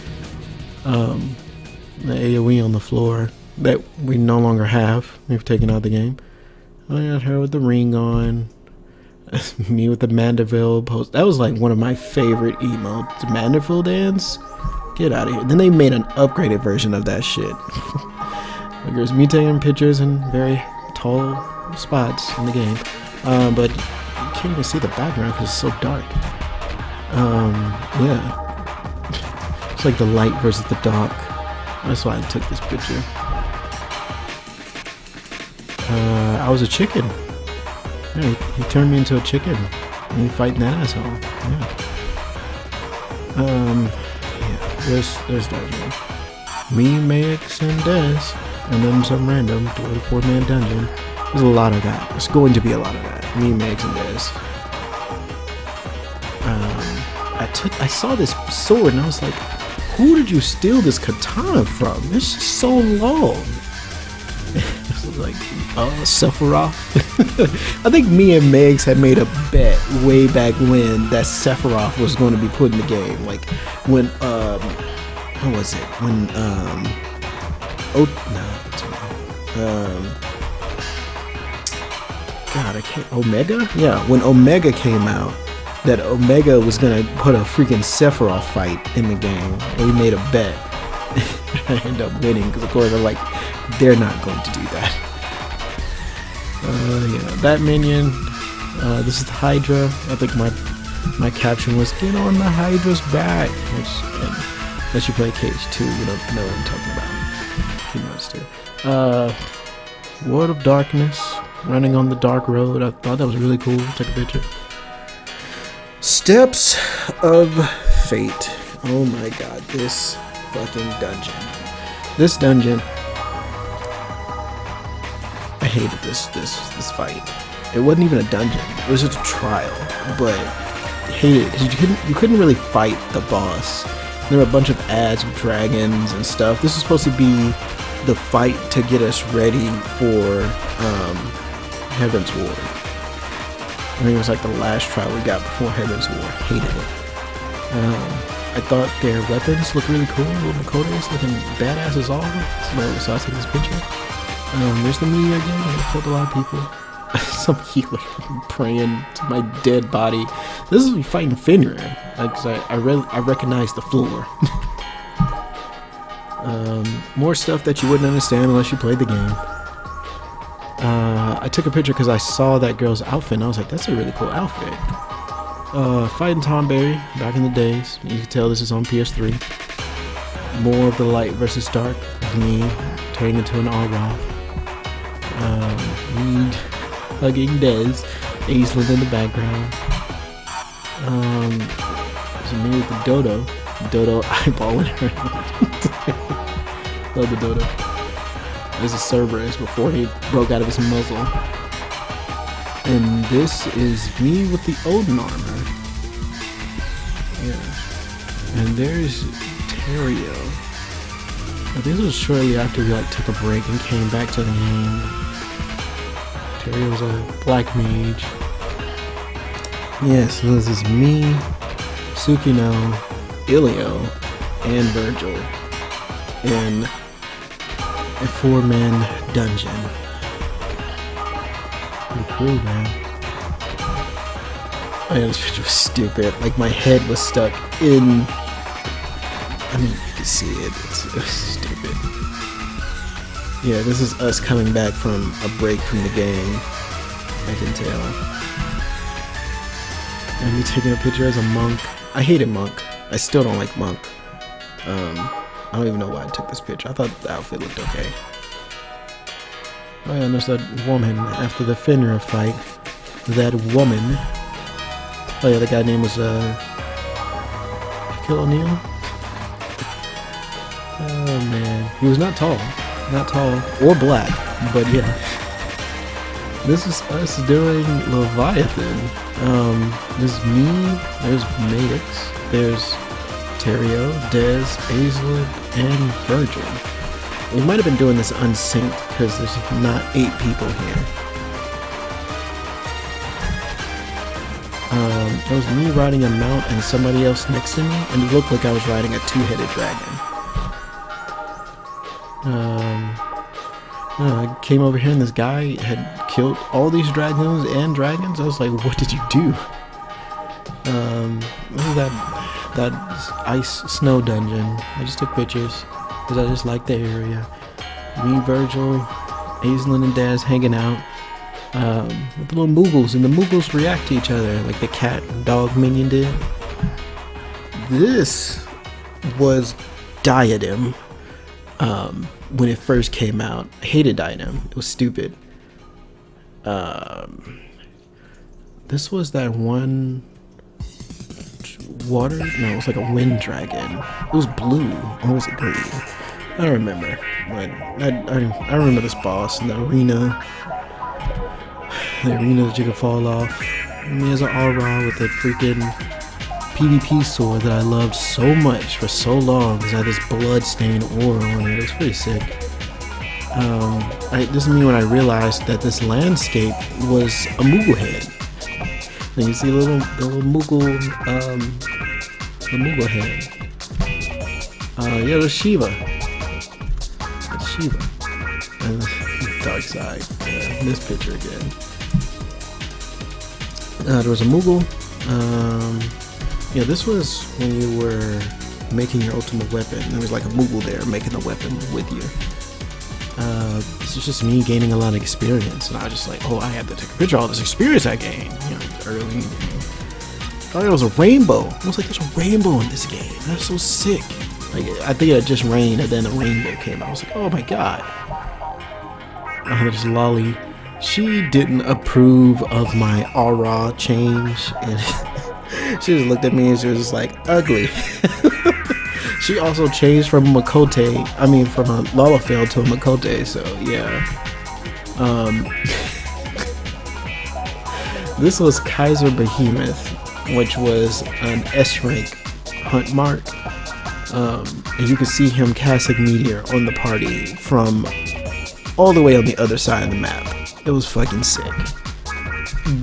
AoE on the floor that we no longer have. We've taken out the game. I got her with the ring on. Me with the Mandeville pose. That was like one of my favorite emotes. The Mandeville dance. Get out of here. Then they made an upgraded version of that shit. Like there's me taking pictures in very tall spots in the game. But you can't even see the background because it's so dark. Yeah. It's like the light versus the dark. That's why I took this picture. I was a chicken. Yeah, he turned me into a chicken. And he fighting that asshole. Yeah. There's that. Me, Maix, and Dez. And then some random 24-man dungeon. There's a lot of that. There's going to be a lot of that. Me, Maix, and Dez. I saw this sword and I was like, who did you steal this katana from? This is so long. Like, Sephiroth. I think me and Megs had made a bet way back when that Sephiroth was going to be put in the game. Like, when, what was it? When, God, I can't, Omega? Yeah, when Omega came out, that Omega was going to put a freaking Sephiroth fight in the game. And we made a bet. I ended up winning because, of course, I'm like, they're not going to do that. Yeah, that minion. This is the Hydra. I think my caption was "Get on the Hydra's back." Which, unless you play KH2, you don't know what I'm talking about. He knows too. World of Darkness, running on the dark road. I thought that was really cool. Take a picture. Steps of Fate. Oh my God, this fucking dungeon. This dungeon hated this fight. It wasn't even a dungeon. It was just a trial, but I hated it because you couldn't really fight the boss. There were a bunch of ads of dragons and stuff. This is supposed to be the fight to get us ready for Heaven's War. I think it was like the last trial we got before Heaven's War. Hated it. I thought their weapons looked really cool. Little Makotos looking badass as all. So I took this picture. There's the meteor again. I killed a lot of people. Some healer praying to my dead body. This is me fighting Fenrir. Like, I recognize the floor. More stuff that you wouldn't understand unless you played the game. I took a picture because I saw that girl's outfit and I was like, that's a really cool outfit. Fighting Tom Berry back in the days. You can tell this is on PS3. More of the light versus dark of me turning into an all-raw. Reed hugging Dez, Aisling in the background. There's me with the Dodo eyeballing her. Love the Dodo. This is Cerberus before he broke out of his muzzle. And this is me with the Odin armor. Yeah. And there's Terrio. This was shortly after we took a break and came back to the game. Terrier's a black mage. Yes, so this is me, Sukino, Ilio, and Virgil in a 4-man dungeon. Pretty cool, man. Oh yeah, this picture was stupid. Like, my head was stuck in... I mean, you can see it. It was stupid. Yeah, this is us coming back from a break from the game. I can tell. And me taking a picture as a monk. I hated monk. I still don't like monk. I don't even know why I took this picture. I thought the outfit looked okay. Oh yeah, and there's that woman after the Fenrir fight. That woman. Oh yeah, the guy's name was Shaquille O'Neal. Oh man, he was not tall or black, but yeah. This is us doing Leviathan. This is me. There's Madix. There's Terrio, Dez, Aisling, and Virgil. We might have been doing this unsynced because there's not 8 people here. It was me riding a mount and somebody else next to me, and it looked like I was riding a 2-headed dragon. I came over here and this guy had killed all these dragons and dragons. I was like, what did you do? This is that ice snow dungeon. I just took pictures because I just like the area. Me, Virgil, Aisling, and Daz hanging out with the little Moogles, and the Moogles react to each other like the cat and dog minion did. This was Diadem. When it first came out, I hated Diadem. It was stupid. This was that one water? No, it was like a wind dragon. It was blue, or was it green? I don't remember. But I remember this boss in the arena. The arena that you could fall off. Me as an Aura with that freaking PvP sword that I loved so much for so long because I had this blood-stained aura on it. It was pretty sick. This is me when I realized that this landscape was a Moogle head. And you see the little Moogle, the Moogle head. Yeah, it was Shiva. It's Shiva. And Dark Side. Yeah, this picture again. There was a Moogle. Yeah, this was when you were making your ultimate weapon. There was like a Moogle there making the weapon with you. This is just me gaining a lot of experience, and I was just like, oh, I had to take a picture of all this experience I gained, early in the game. I thought it was a rainbow. I was like, there's a rainbow in this game. That's so sick. Like, I think it had just rained, and then a rainbow came out. I was like, oh my god. There's Lolly. She didn't approve of my aura change, and she just looked at me and she was just like, ugly. She also changed from a Lalafell to a Makote, so yeah. This was Kaiser Behemoth, which was an S rank hunt mark. And you can see him casting Meteor on the party from all the way on the other side of the map. It was fucking sick.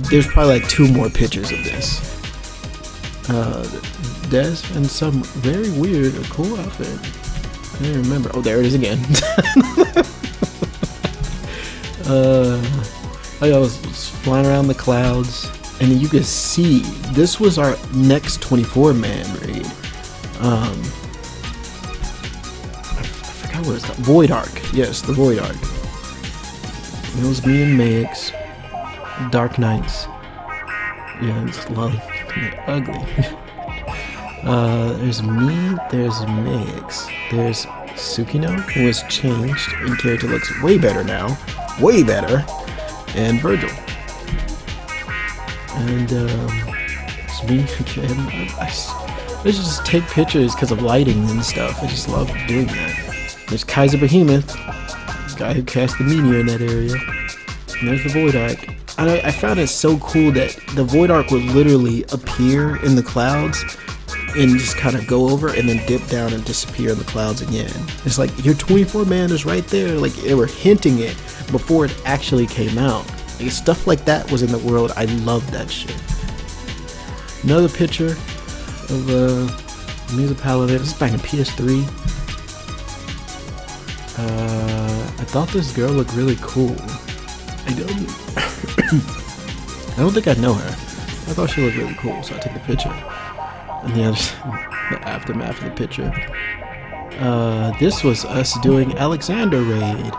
There's probably like 2 more pictures of this. Des in some very weird or cool outfit. I don't remember. Oh, there it is again. I was flying around the clouds, and then you could see this was our next 24-man raid. I forgot what it's called. Void Arc. Yes, the Void Arc. It was me and Meg's. Dark Knights. Yeah, it's ugly. There's me, there's Meg's, there's Tsukino, who has changed and character looks way better now. Way better. And Virgil. And it's me again. I just take pictures because of lighting and stuff. I just love doing that. There's Kaiser Behemoth, the guy who cast the Meteor in that area. And there's the Void Arc. I found it so cool that the Void Arc would literally appear in the clouds and just kind of go over and then dip down and disappear in the clouds again. It's like your 24-man is right there. Like they were hinting it before it actually came out. Like, stuff like that was in the world. I loved that shit. Another picture of me as a paladin. This is back in PS3. I thought this girl looked really cool. I don't think I know her. I thought she looked really cool, so I took the picture. And the aftermath of the picture. This was us doing Alexander raid.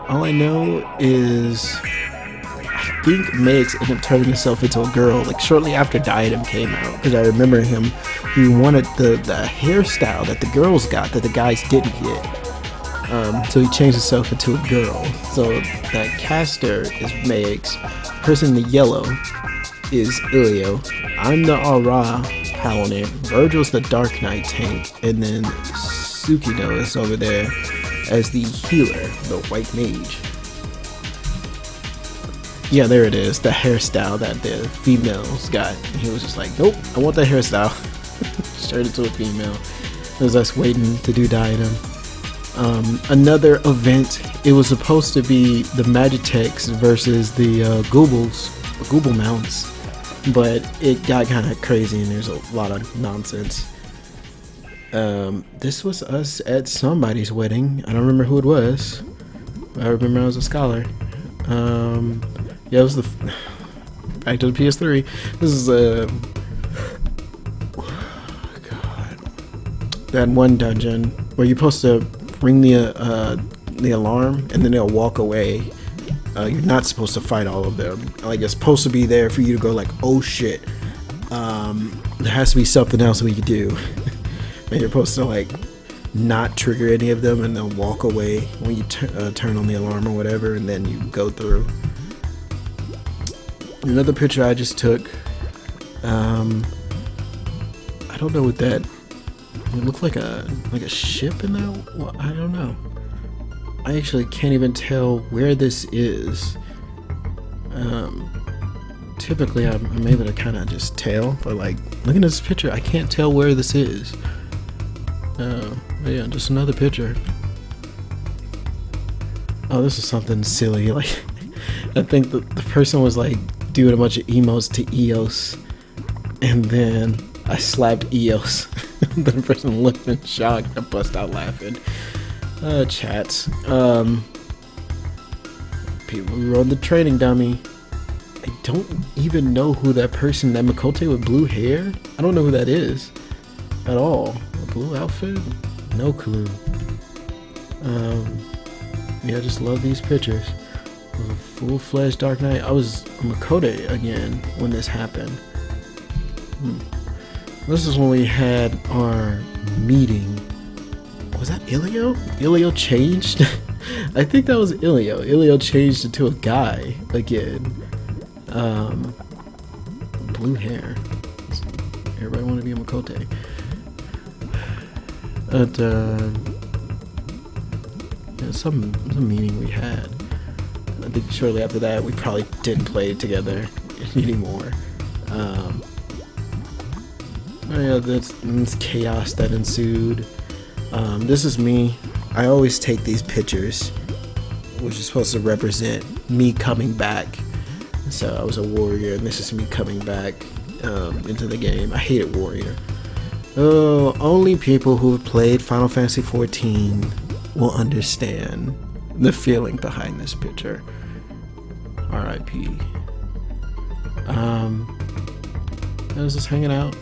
All I know is I think Meg's ended up turning himself into a girl like shortly after Diadem came out, because I remember him. He wanted the hairstyle that the girls got that the guys didn't get. So he changed himself into a girl. So that caster is Meg's. Person in the yellow is Ilio. I'm the Aura paladin. Virgil's the Dark Knight tank, and then Tsukino is over there as the healer, the white mage. Yeah, there it is. The hairstyle that the females got. And he was just like, nope, I want that hairstyle. Turned into a female. It was us waiting to do Diadem. Another event, it was supposed to be the Magitex versus the Google mounts, but it got kind of crazy and there's a lot of nonsense. This was us at somebody's wedding. I don't remember who it was. I remember I was a scholar. Yeah, it was back to the PS3. This is God, that one dungeon where you're supposed to ring the alarm and then they'll walk away. You're not supposed to fight all of them. Like, it's supposed to be there for you to go like, oh shit, there has to be something else we could do. And you're supposed to like not trigger any of them and they'll walk away when you turn on the alarm or whatever, and then you go through. Another picture I just took, I don't know what that, it looked like a ship in there. Well, I don't know. I actually can't even tell where this is. Typically I'm able to kind of just tell, but like looking at this picture, I can't tell where this is. But yeah, just another picture. Oh, this is something silly. Like, I think the person was like doing a bunch of emotes to Eos, and then I slapped Eos. The person looked in shock. I bust out laughing. Chats. People who rode the training dummy. I don't even know who that person, that Makote with blue hair. I don't know who that is at all. A blue outfit? No clue. Yeah, I just love these pictures. It was a full-fledged Dark Knight. I was Makote again when this happened. This is when we had our meeting. Was that Ilio? Ilio changed? I think that was Ilio. Ilio changed into a guy again. Blue hair. Everybody wanted to be a Makote. But, yeah, some meeting we had. I think shortly after that, we probably didn't play it together anymore. Yeah, this chaos that ensued. This is me. I always take these pictures, which is supposed to represent me coming back. So I was a warrior, and this is me coming back into the game. I hated warrior. Oh, only people who have played Final Fantasy XIV will understand the feeling behind this picture. R.I.P. I was just hanging out.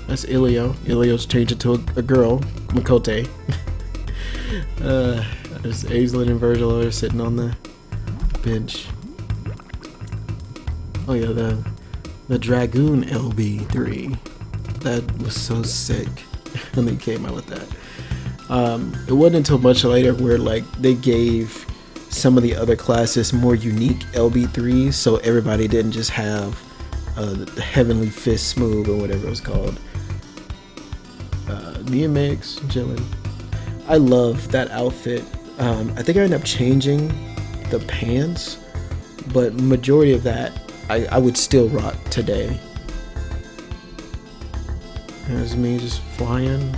That's Ilio. Ilio's changed into a girl, Makote. There's Aislinn and Virgil are sitting on the bench. Oh yeah, the Dragoon LB3. That was so sick when they came out with that. It wasn't until much later where like they gave some of the other classes more unique LB3s, so everybody didn't just have the Heavenly Fist move or whatever it was called. Me and Mix chilling. I love that outfit. I think I ended up changing the pants, but majority of that I would still rock today. There's me just flying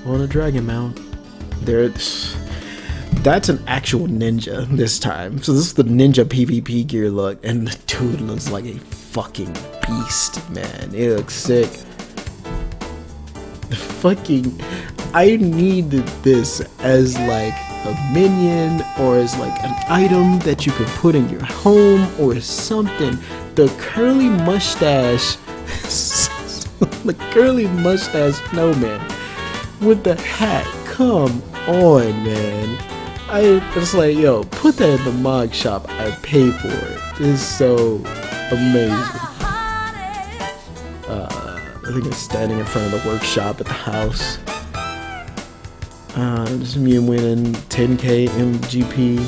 on a dragon mount. That's an actual ninja this time. So this is the ninja PvP gear look, and the dude looks like a fucking beast, man. It looks sick. I needed this as like a minion or as like an item that you could put in your home or something. The curly mustache, the curly mustache snowman with the hat. Come on, man. I was like, yo, put that in the mod shop. I paid for it. It's so amazing. I think it's standing in front of the workshop at the house. Just me winning 10k MGP,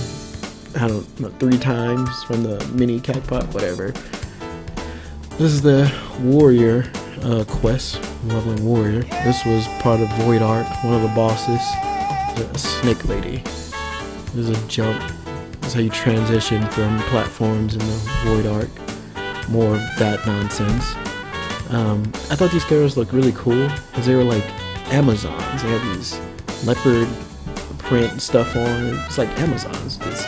I don't know, 3 times from the mini cacpot, whatever. This is the warrior quest, leveling warrior. This was part of Void Ark, one of the bosses, the snake lady. There's a jump. That's how you transition from platforms in the Void Ark. More of that nonsense. I thought these characters looked really cool because they were like Amazons. They had these leopard print stuff on. It's like Amazons. It's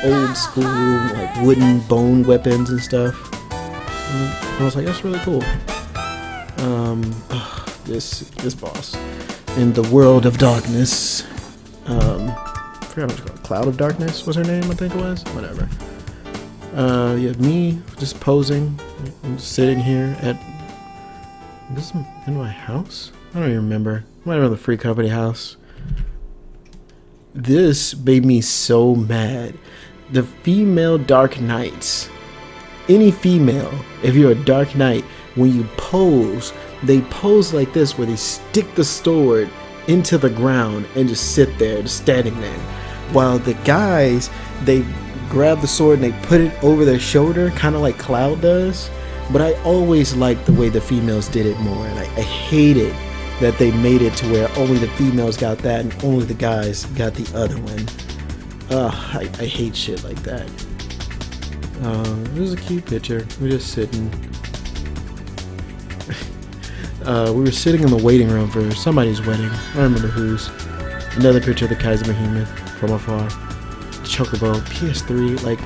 old school, like wooden bone weapons and stuff. I was like, that's really cool. This boss in the World of Darkness. I forgot what it's called. Cloud of Darkness was her name, I think it was. Whatever. You have me just posing. I'm sitting here at. This is in my house? I don't even remember. I might have the Free Company house. This made me so mad. The female Dark Knights. Any female, if you're a Dark Knight, when you pose, they pose like this where they stick the sword into the ground and just sit there, just standing there. While the guys, they grab the sword and they put it over their shoulder, kind of like Cloud does. But I always liked the way the females did it more, and I hated that they made it to where only the females got that and only the guys got the other one. I hate shit like that. It was a cute picture. We're just sitting. We were sitting in the waiting room for somebody's wedding. I don't remember whose. Another picture of the Kaiser Behemoth from afar. Chocobo, PS3, like,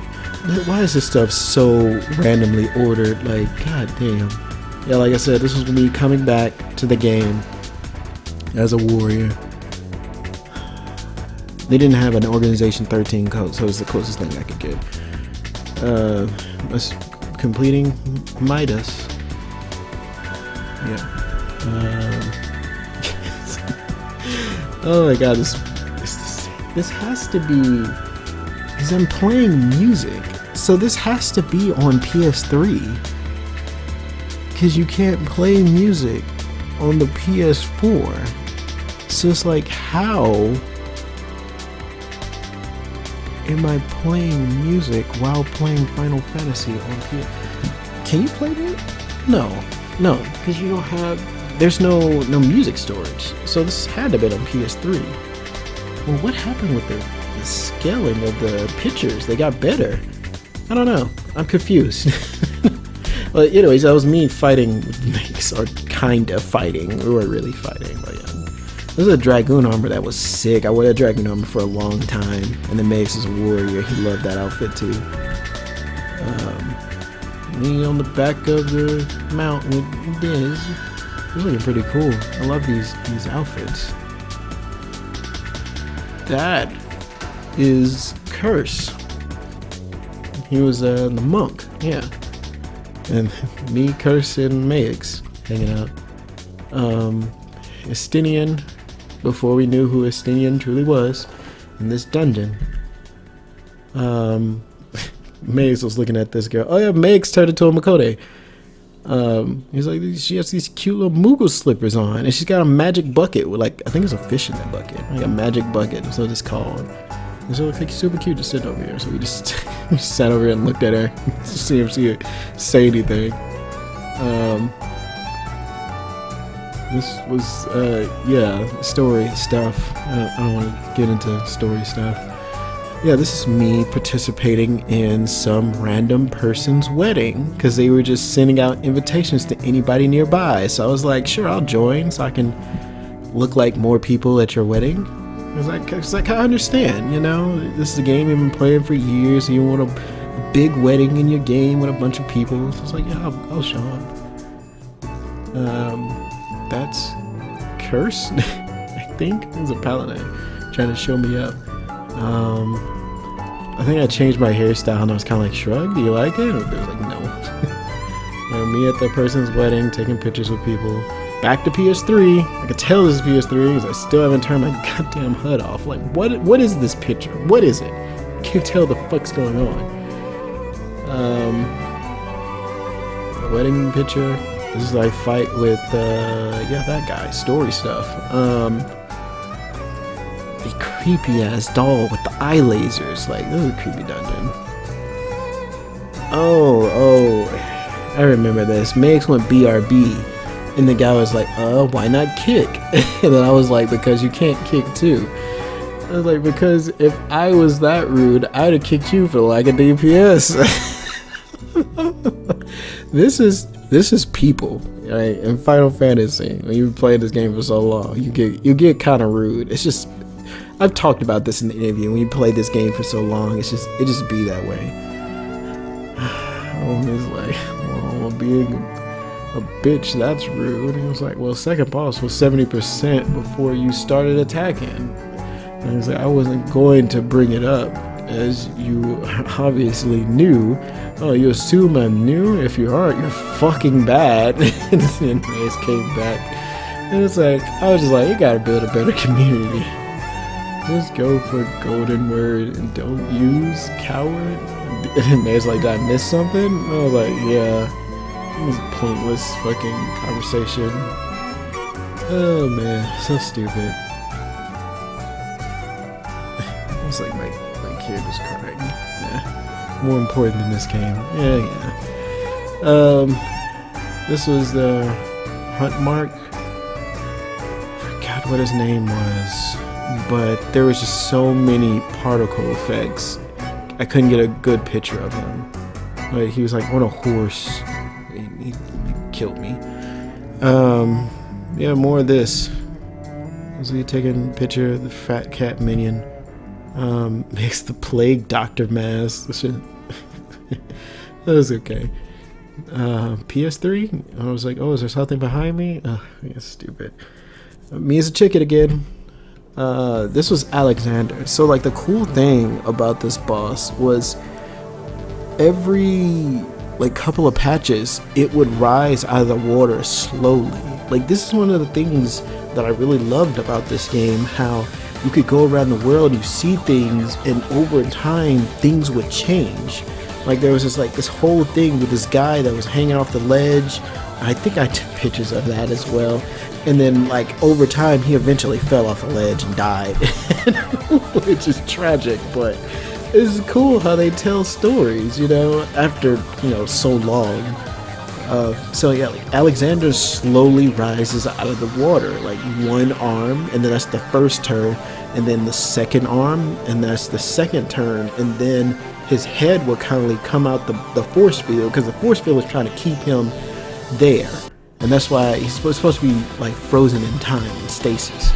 why is this stuff so randomly ordered? Like, god damn. Yeah, like I said, this was me coming back to the game as a warrior. They didn't have an Organization 13 code, so it was the closest thing I could get. Completing Midas. Yeah. Oh my god, this has to be, because I'm playing music, so this has to be on PS3, because you can't play music on the PS4. So it's like, how am I playing music while playing Final Fantasy on PS? Can you play that? No, because you don't have, there's no music storage. So this had to be on PS3. Well, what happened with the the scaling of the pictures, they got better. I don't know. I'm confused. Well, anyways, that was me fighting Mix, or kind of fighting. We weren't really fighting, but yeah. This is a Dragoon armor that was sick. I wore that Dragoon armor for a long time. And then Mix is a warrior. He loved that outfit too. Me on the back of the mountain with Diz. It's looking pretty cool. I love these outfits. That is Curse. He was the monk, yeah. And me, Curse, and Mix hanging out. Estinian, before we knew who Estinian truly was, in this dungeon. Mix was looking at this girl. Oh yeah, Mix turned into a Makode. He's like, she has these cute little Moogle slippers on, and she's got a magic bucket with, like, I think there's a fish in that bucket. Like a magic bucket, that's what it's called. And so it's like super cute to sit over here. So we just sat over here and looked at her to see if she would say anything. This was yeah, story stuff. I don't want to get into story stuff. Yeah, this is me participating in some random person's wedding because they were just sending out invitations to anybody nearby. So I was like, sure, I'll join so I can look like more people at your wedding. It's like I understand, you know, this is a game you've been playing for years. You want a big wedding in your game with a bunch of people. So it's like, yeah, I'll show up. That's Curse, I think. It was a paladin trying to show me up. I think I changed my hairstyle and I was kind of like, shrug, do you like it? Or they was like, no. Me at that person's wedding, taking pictures with people. Back to PS3. I could tell this is PS3 because I still haven't turned my goddamn HUD off. Like, what is this picture? What is it? I can't tell the fuck's going on. Wedding picture. This is like fight with, yeah, that guy. Story stuff. A creepy ass doll with the eye lasers. Like, this is a creepy dungeon. Oh, I remember this. Max went BRB, and the guy was like, why not kick? And then I was like, because you can't kick too. I was like, because if I was that rude, I'd have kicked you for like a DPS. This is people, right? In Final Fantasy, when you've played this game for so long, you get kind of rude. It's just, I've talked about this in the interview. When you play this game for so long, it just be that way. It's like, well, being a bitch, that's rude. And he was like, well, second boss was 70% before you started attacking. And he's like, I wasn't going to bring it up, as you obviously knew. Oh, you assume I'm new? If you aren't, you're fucking bad. And then Maze came back. And it's like, I was just like, you gotta build a better community. Just go for golden word and don't use coward. And then Maze like, did I miss something? And I was like, yeah. It was a pointless fucking conversation. Oh man, so stupid. It was like my kid was crying. Yeah. More important than this game. Yeah. This was the Hunt Mark. Forgot what his name was, but there was just so many particle effects. I couldn't get a good picture of him. Like, he was like on a horse. He killed me. Yeah, more of this. Was he taking a picture of the fat cat minion? Makes the plague doctor mask. That was okay. PS3. I was like, oh, is there something behind me? Yeah, stupid. Me as a chicken again. This was Alexander. So like the cool thing about this boss was every like couple of patches it would rise out of the water slowly. Like, this is one of the things that I really loved about this game, how you could go around the world, you see things, and over time things would change. Like, there was this whole thing with this guy that was hanging off the ledge. I think I took pictures of that as well. And then like over time he eventually fell off the ledge and died. Which is tragic, but it's cool how they tell stories, you know, after, you know, so long. So yeah, like Alexander slowly rises out of the water, like one arm, and then that's the first turn, and then the second arm, and that's the second turn, and then his head will kind of come out the force field, because the force field was trying to keep him there, and that's why he's supposed to be like frozen in time in stasis.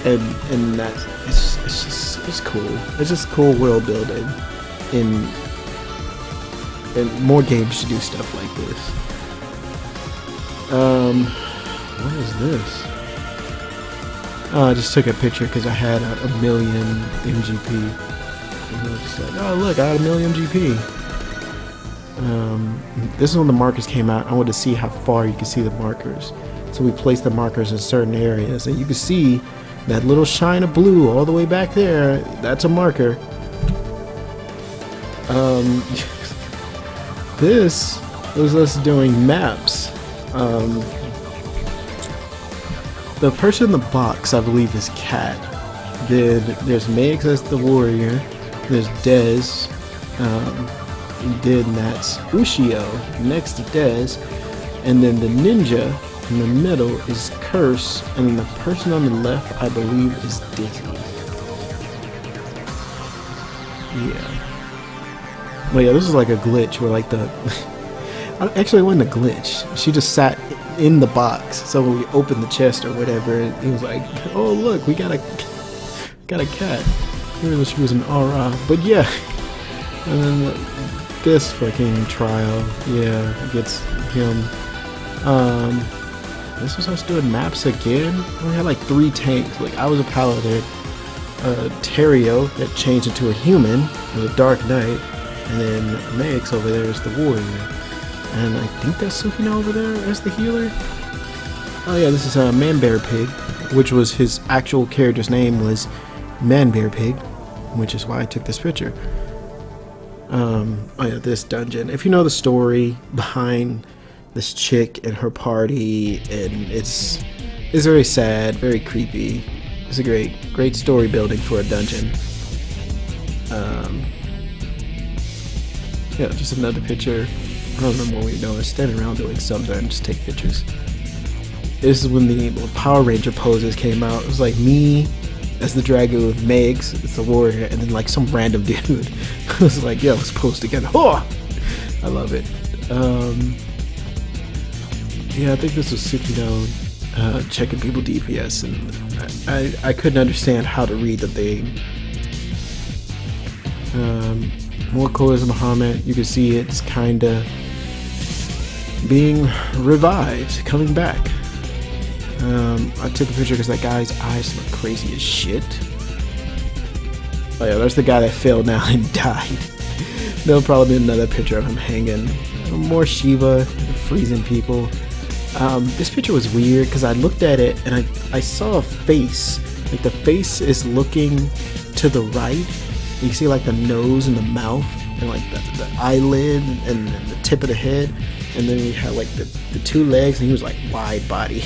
And that's it's cool. It's just cool world building, and more games should do stuff like this. What is this? Oh, I just took a picture because I had a million MGP. And I was just like, oh look, I had a million MGP. This is when the markers came out. I wanted to see how far you can see the markers. So we placed the markers in certain areas, and you can see that little shine of blue all the way back there. That's a marker. This was us doing maps. The person in the box, I believe, is Cat. Then there's Megs as the warrior. There's Dez. Then that's Ushio next to Dez. And then the ninja in the middle is Curse. And then the person on the left, I believe, is Dizzy. Yeah. Well, yeah, this is like a glitch where like the... Actually, it wasn't a glitch. She just sat in the box. So when we opened the chest or whatever, it was like, oh look, we got a cat. Here she was an aura. But yeah. And then this fucking trial, yeah, gets him. This was us doing maps again. We had like 3 tanks. Like I was a paladin, Terrio that changed into a human with a Dark Knight, and then Megs over there is the warrior. And I think that's Sukino over there as the healer. Oh yeah, this is Man Bear Pig, which was his actual character's name was Man Bear Pig, which is why I took this picture. Oh yeah, this dungeon. If you know the story behind this chick and her party, and it's very sad, very creepy. It's a great story building for a dungeon. Yeah, just another picture. I don't remember what we were doing. Standing around doing something, just take pictures. This is when the Power Ranger poses came out. It was like me as the dragoon, Megs as the warrior, and then like some random dude. I was like, yo, let's pose together. Oh! I love it. Yeah, I think this was Sukino checking people DPS, and I couldn't understand how to read the thing. More colors of Muhammad. You can see it's kinda being revived, coming back. I took a picture because that guy's eyes look crazy as shit. Oh yeah, there's the guy that fell now and died. There'll probably be another picture of him hanging. More Shiva, freezing people. This picture was weird because I looked at it and I saw a face. Like the face is looking to the right. You see like the nose and the mouth and like the eyelid and the tip of the head, and then we had like the 2 legs, and he was like wide body.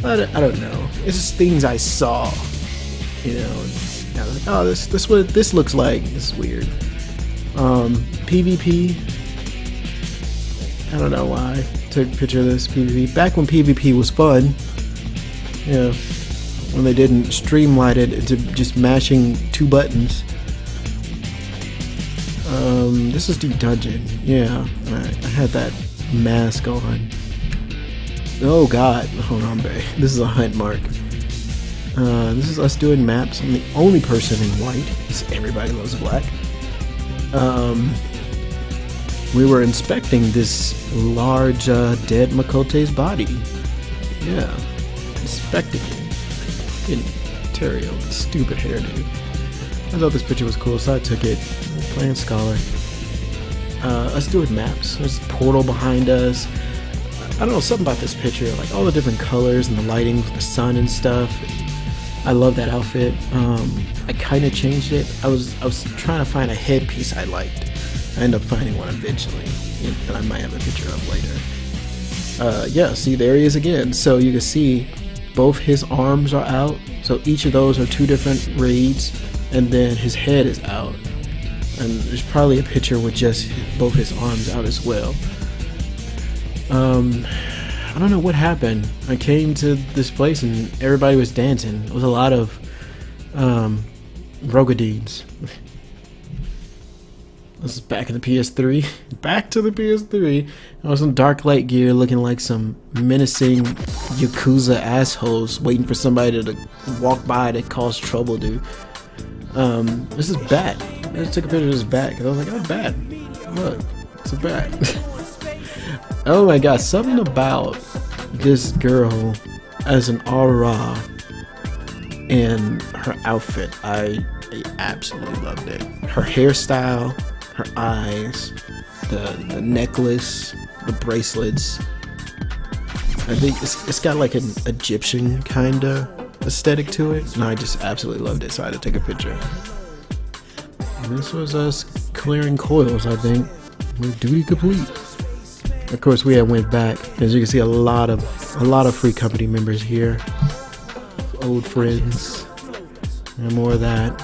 I don't know. It's just things I saw, you know. And I was like, oh, this what this looks like. It's weird. PvP. I don't know why I took a picture of this PvP. Back when PvP was fun. Yeah. When they didn't streamline it into just mashing 2 buttons. This is the dungeon. Yeah, I had that mask on. Oh god, hold on, babe. This is a hunt mark. This is us doing maps. I'm the only person in white, because everybody loves black. We were inspecting this large dead Makote's body. Yeah, inspecting it. Fucking Terrio, stupid hairdo. I thought this picture was cool, so I took it. Playing Scholar. Us doing maps. There's a portal behind us. I don't know, something about this picture, like all the different colors and the lighting with the sun and stuff. I love that outfit. I kind of changed it. I was trying to find a headpiece I liked. I ended up finding one eventually, that I might have a picture of later. Yeah, see, there he is again. So you can see both his arms are out. So each of those are 2 different raids, and then his head is out. And there's probably a picture with just both his arms out as well. I don't know what happened. I came to this place and everybody was dancing. It was a lot of Rogadines. This is back in the PS3. Back to the PS3. I was in dark light gear looking like some menacing Yakuza assholes waiting for somebody to walk by to cause trouble, dude. This is bad. I just took a picture of his back. I was like, oh, bad. Look, it's a bat. Oh my god, something about this girl as an aura and her outfit. I absolutely loved it. Her hairstyle, her eyes, the necklace, the bracelets. I think it's got like an Egyptian kind of aesthetic to it, and I just absolutely loved it, so I had to take a picture. And this was us clearing coils, I think. With duty complete. Of course, we had went back. As you can see, a lot of free company members here, old friends, and more of that.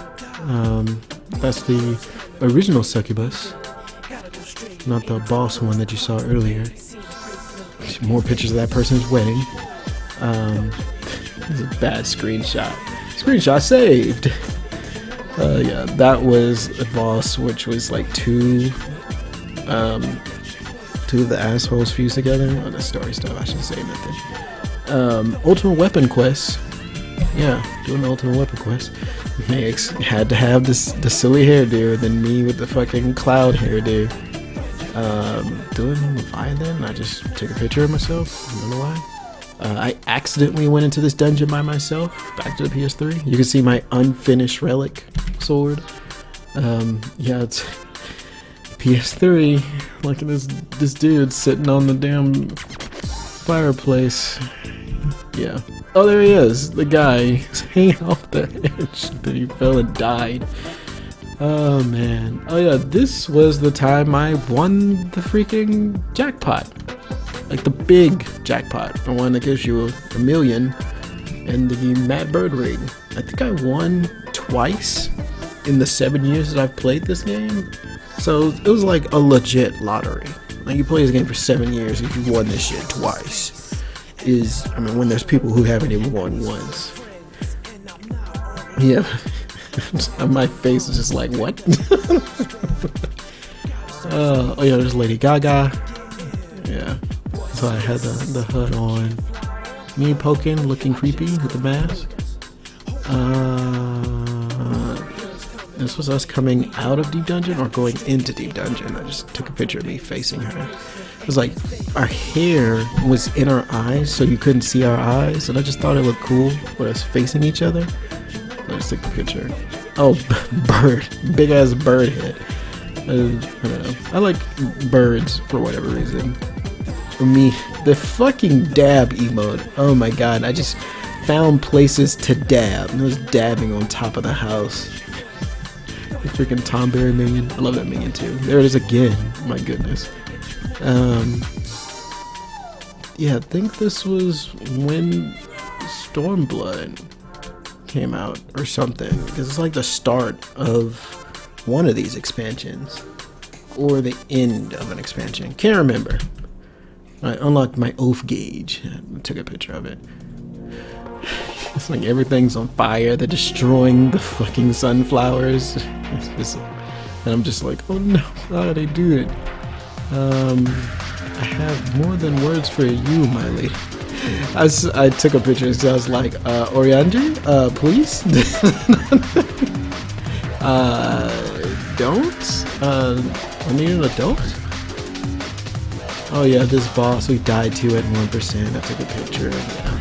That's the original succubus, not the boss one that you saw earlier. More pictures of that person's wedding. This is a bad screenshot. Screenshot saved. Yeah, that was a boss, which was like two of the assholes fused together. Oh, the story stuff, I shouldn't say nothing. Ultimate Weapon quest. Yeah, doing the Ultimate Weapon quest. Max had to have the silly hairdo, then me with the fucking cloud hairdo. Doing Leviathan, I just took a picture of myself. I don't know why. I accidentally went into this dungeon by myself. Back to the PS3. You can see my unfinished relic sword. Yeah, it's PS3. Look at this dude sitting on the damn fireplace. Yeah. Oh, there he is. The guy hanging off the edge. Then he fell and died. Oh man. Oh yeah, this was the time I won the freaking jackpot. Like the big jackpot. The one that gives you a million and the Mad Bird ring. I think I won twice in the 7 years that I've played this game. So it was like a legit lottery. Like you play this game for 7 years, if you won this shit twice. I mean, when there's people who haven't even won once. Yeah. My face is just like, what? Oh yeah, there's Lady Gaga. Yeah. So I had the HUD on. Me poking, looking creepy with the mask. This was us coming out of Deep Dungeon or going into Deep Dungeon. I just took a picture of me facing her. It was like our hair was in our eyes, so you couldn't see our eyes, and I just thought it looked cool with us facing each other. I just took the picture. Oh, bird. Big ass bird head. I don't know. I like birds for whatever reason. For me, the fucking dab emote. Oh my god, I just found places to dab. I was dabbing on top of the house. The freaking Tom Berry minion. I love that minion too. There it is again. My goodness. Yeah, I think this was when Stormblood came out or something, because it's like the start of one of these expansions or the end of an expansion. Can't remember. I unlocked my oath gauge and took a picture of it. It's like everything's on fire. They're destroying the fucking sunflowers. And I'm just like, oh no, how did they do it? I have more than words for you, my lady. I took a picture, so I was like, Oriandri, please? Don't? I need an adult? Oh yeah, this boss, we died to at 1%. I took a picture, yeah.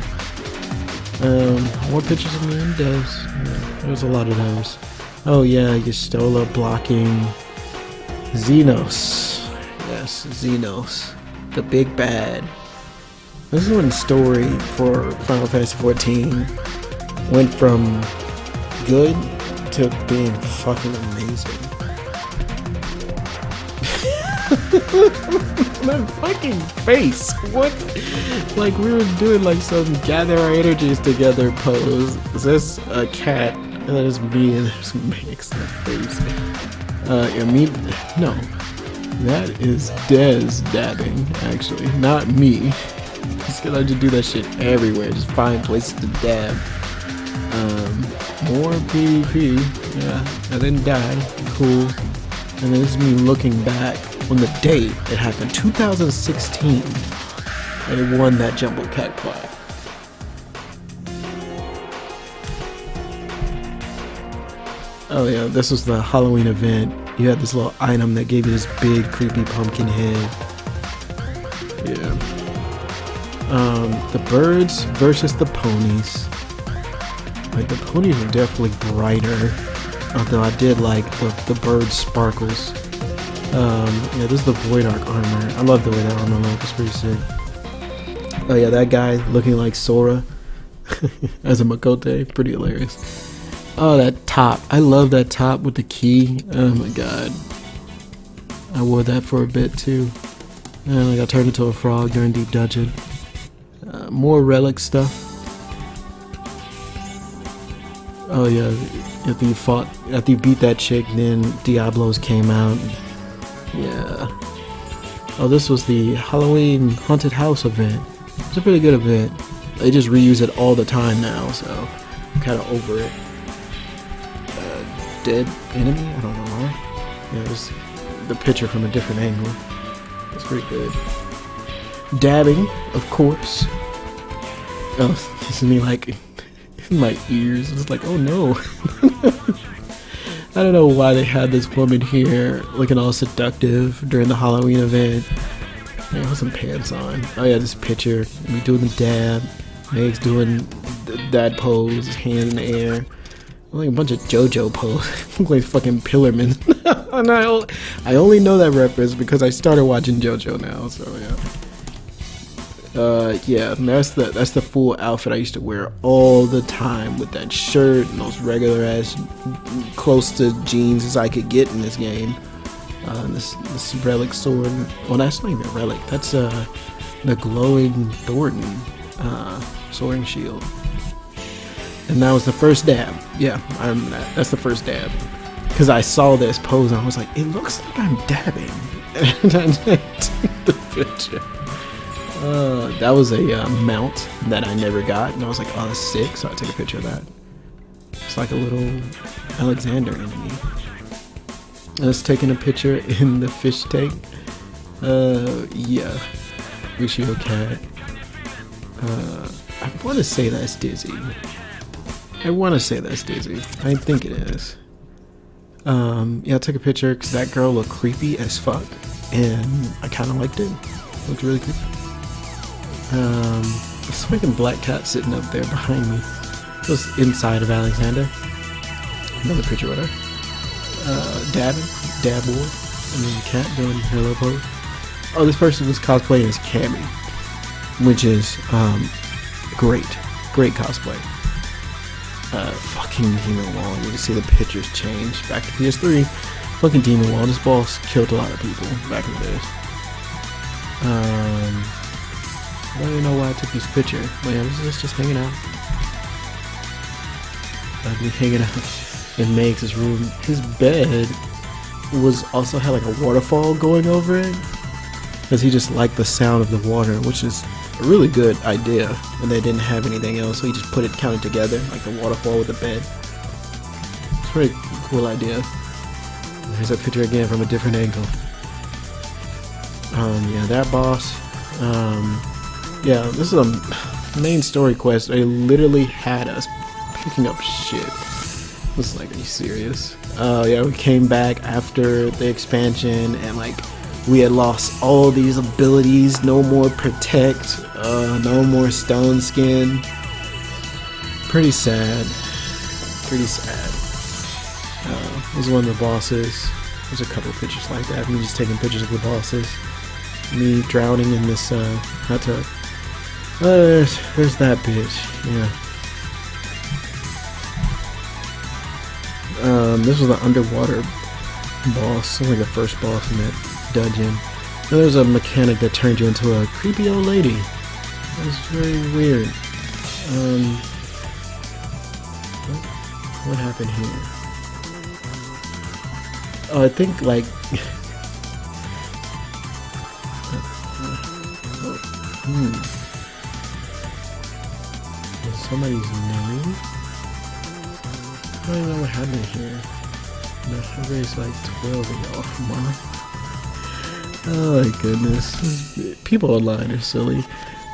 More pictures of me and Des. Yeah, there's a lot of those. Oh yeah, Yestola blocking Xenos. Yes, Xenos. The big bad. This is when the story for Final Fantasy XIV went from good to being fucking amazing. My fucking face. What? Like we were doing like some gather our energies together pose. Is this a cat? And there's me and there's Max in the face. I mean, no. That is Dez dabbing, actually, not me. Just because I just do that shit everywhere, just find places to dab. More PvP, yeah, I didn't die, cool. And this is me looking back on the date it happened, 2016, and it won that Jumbo Cat plaque. Oh yeah, this was the Halloween event. You had this little item that gave you this big creepy pumpkin head. Yeah. The birds versus the ponies. Like, the ponies are definitely brighter, although I did like the bird sparkles. Yeah, this is the Void Arc armor. I love the way that armor looks. It's pretty sick. Oh yeah, that guy looking like Sora as a Makote. Pretty hilarious. Oh, that top. I love that top with the key. Oh my god. I wore that for a bit too. And I got turned into a frog during Deep Dungeon. More relic stuff. Oh yeah, after you beat that chick, then Diablos came out. Yeah. Oh, this was the Halloween Haunted House event. It's a pretty good event. They just reuse it all the time now, so I'm kind of over it. Dead enemy? I don't know why. Yeah, it's the picture from a different angle. It's pretty good. Dabbing, of course. Oh, this is me like in my ears. It's like, oh no. I don't know why they had this woman here looking all seductive during the Halloween event. Yeah, with some pants on. Oh yeah, this picture. Me doing the dab. Meg's doing the dad pose, his hand in the air. Like a bunch of JoJo pose. Look like fucking Pillarman. And I only know that reference because I started watching JoJo now, so yeah. Yeah, that's the full outfit I used to wear all the time with that shirt and those regular ass close to jeans as I could get in this game. This relic sword. Well, that's not even a relic. That's the glowing Thornton sword and shield. And that was the first dab. Yeah, I remember that. That's the first dab. Because I saw this pose and I was like, it looks like I'm dabbing. And I took the picture. That was a mount that I never got. And I was like, oh, that's sick. So I took a picture of that. It's like a little Alexander enemy. I was taking a picture in the fish tank. Yeah. Rishio cat. I want to say that's Dizzy. I think it is. Yeah, I took a picture because that girl looked creepy as fuck, and I kind of liked it. Looked really creepy. This fucking black cat sitting up there behind me. It was inside of Alexander. Another picture with her. Dab boy, and then the cat doing hello pose. Oh, this person was cosplaying as Cammy, which is great cosplay. Fucking Demon Wall. You can see the pictures change. Back to PS3. Fucking Demon Wall. This boss killed a lot of people back in the days. I don't even know why I took this picture. But yeah, this is just hanging out. I'd be hanging out in Meg's room. His bed also had like a waterfall going over it. Because he just liked the sound of the water, which is a really good idea when they didn't have anything else, so he just put it counted together, like the waterfall with the bed. It's a pretty cool idea. Here's that picture again from a different angle. Yeah, that boss. Yeah, this is a main story quest. They literally had us picking up shit. I was like, are you serious? Oh yeah, we came back after the expansion and like we had lost all these abilities. No more protect, no more stone skin. Pretty sad. This is one of the bosses. There's a couple of pictures like that. Me just taking pictures of the bosses. Me drowning in this hot tub. There's that bitch. Yeah. This was the underwater boss. It was like the first boss in that dungeon. And there's a mechanic that turned you into a creepy old lady. That was very weird. What happened here? Oh, I think like somebody's name. I don't even know what happened here. No, I raised like 12 of y'all. Come on. Oh my goodness. People online are silly.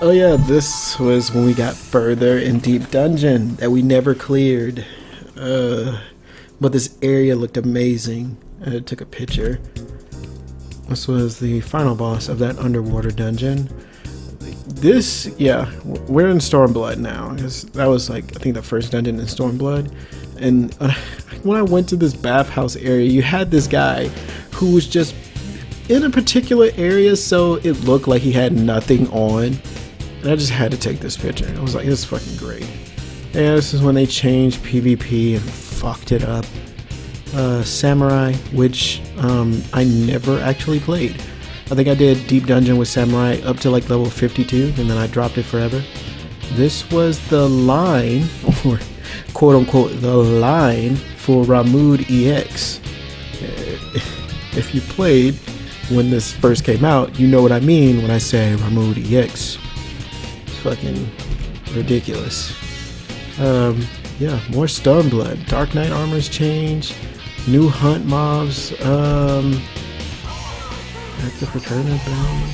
Oh yeah, this was when we got further in Deep Dungeon that we never cleared. But this area looked amazing. I took a picture. This was the final boss of that underwater dungeon. This, yeah, we're in Stormblood now. That was like, I think the first dungeon in Stormblood. And when I went to this bathhouse area, you had this guy who was just in a particular area, so it looked like he had nothing on. And I just had to take this picture. I was like, this is fucking great. Yeah, this is when they changed PvP and fucked it up. Samurai, which I never actually played. I think I did Deep Dungeon with Samurai up to like level 52, and then I dropped it forever. This was the line, or quote unquote, the line for Ramude EX. If you played when this first came out, you know what I mean when I say Ramude EX. It's fucking ridiculous. Yeah, more Stormblood. Dark Knight armors changed. New hunt mobs. Active return bound.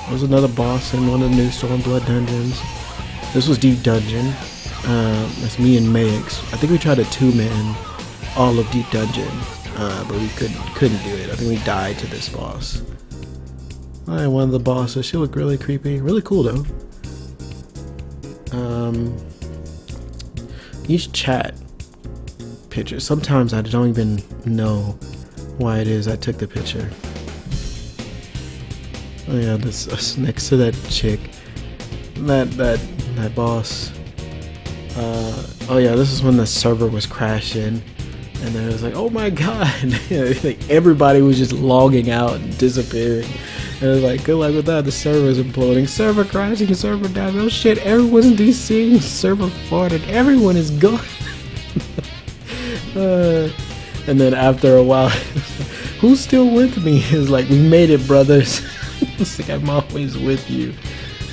There was another boss in one of the new Stormblood dungeons. This was Deep Dungeon. That's me and Megs. I think we tried to 2-man all of Deep Dungeon, but we couldn't do it. I think we died to this boss. Alright, one of the bosses. She looked really creepy. Really cool though. Each chat picture. Sometimes I don't even know why it is I took the picture. Oh yeah, this next to that chick, that boss. Oh yeah, this is when the server was crashing, and then it was like, oh my god, like everybody was just logging out and disappearing. And it was like, good luck with that. The server is imploding, server crashing, server down. Oh shit, everyone's in DC, server farted, everyone is gone. And then after a while, who's still with me? It's like, we made it, brothers. It's like, I'm always with you.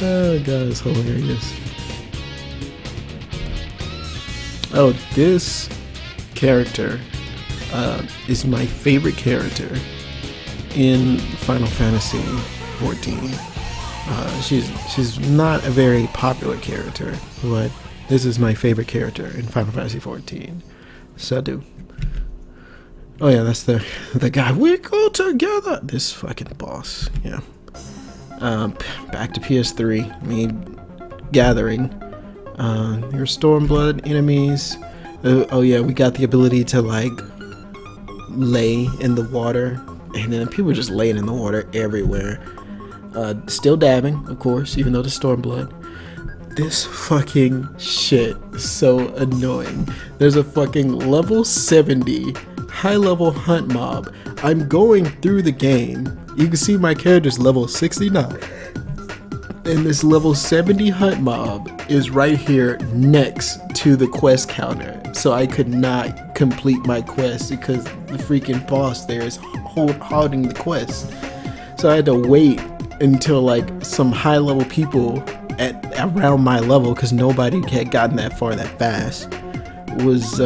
Oh god, it's hilarious. Oh, this character is my favorite character in Final Fantasy 14. She's not a very popular character, but this is my favorite character in Final Fantasy 14. Sadu. Oh yeah, that's the guy. We go together. This fucking boss. Yeah. Back to PS3. Me gathering. Your Stormblood enemies. Oh yeah, we got the ability to like lay in the water, and then people just laying in the water everywhere. Still dabbing, of course, even though the Stormblood. This fucking shit is so annoying. There's a fucking level 70 high level hunt mob. I'm going through the game. You can see my character's level 69. And this level 70 hunt mob is right here next to the quest counter. So I could not complete my quest because the freaking boss there is holding the quest. So I had to wait until like some high level people at around my level, because nobody had gotten that far that fast, was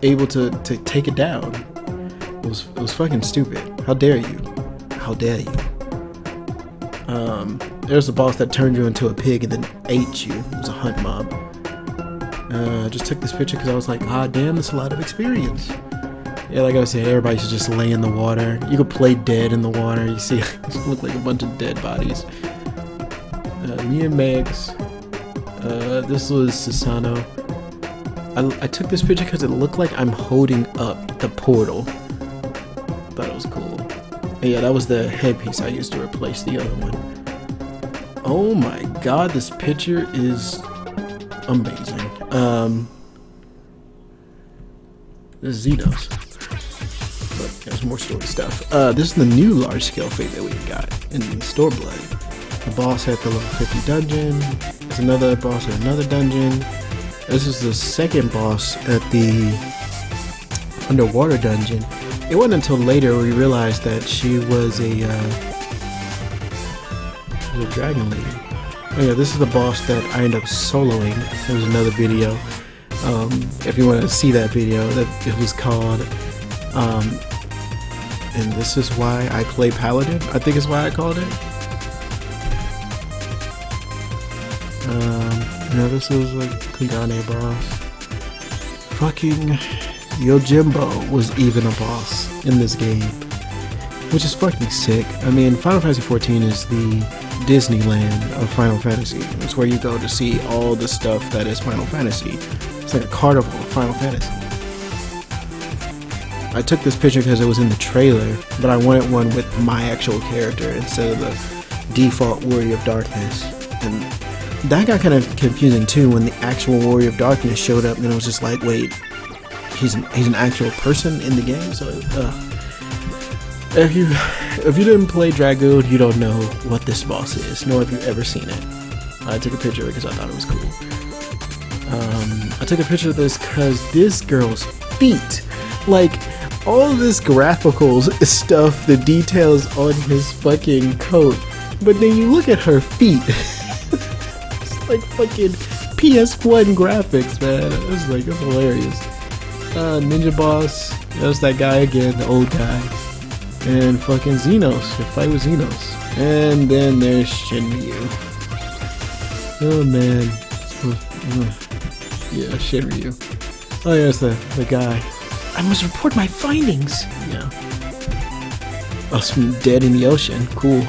able to take it down. It was fucking stupid. How dare you? How dare you? There's a boss that turned you into a pig and then ate you. It was a hunt mob. I just took this picture because I was like, ah damn, that's a lot of experience. Yeah, like I was saying, everybody should just lay in the water. You could play dead in the water. You see, it look like a bunch of dead bodies. Me and Megs. This was Susano. I took this picture because it looked like I'm holding up the portal. Thought it was cool. And yeah, that was the headpiece I used to replace the other one. Oh my god, this picture is amazing. This is Xenos. But there's more story stuff. This is the new large-scale fate that we got in Stormblood. The boss at the level 50 dungeon. There's another boss at another dungeon. This is the second boss at the underwater dungeon. It wasn't until later we realized that she was a dragon lady. Oh yeah, this is the boss that I ended up soloing. There's another video. If you want to see that video, that it was called and this is why I play Paladin, I think is why I called it. Yeah, this is like Kagane boss. Fucking Yojimbo was even a boss in this game, which is fucking sick. I mean, Final Fantasy XIV is the Disneyland of Final Fantasy. It's where you go to see all the stuff that is Final Fantasy. It's like a carnival of Final Fantasy. I took this picture because it was in the trailer, but I wanted one with my actual character instead of the default Warrior of Darkness. And that got kind of confusing too when the actual Warrior of Darkness showed up, and it was just like, wait, he's an actual person in the game. So if you didn't play Dragoon, you don't know what this boss is, nor have you ever seen it. I took a picture of it because I thought it was cool. I took a picture of this because this girl's feet, like all this graphical stuff, the details on his fucking coat, but then you look at her feet. It's like fucking PS1 graphics, man. It's hilarious. Ninja boss, there's that guy again, the old guy, and fucking Xenos, the fight with Xenos, and then there's Shinryu. Oh man, yeah, Shinryu. Oh yeah, it's the guy. I must report my findings. Yeah. Oh, some dead in the ocean. Cool.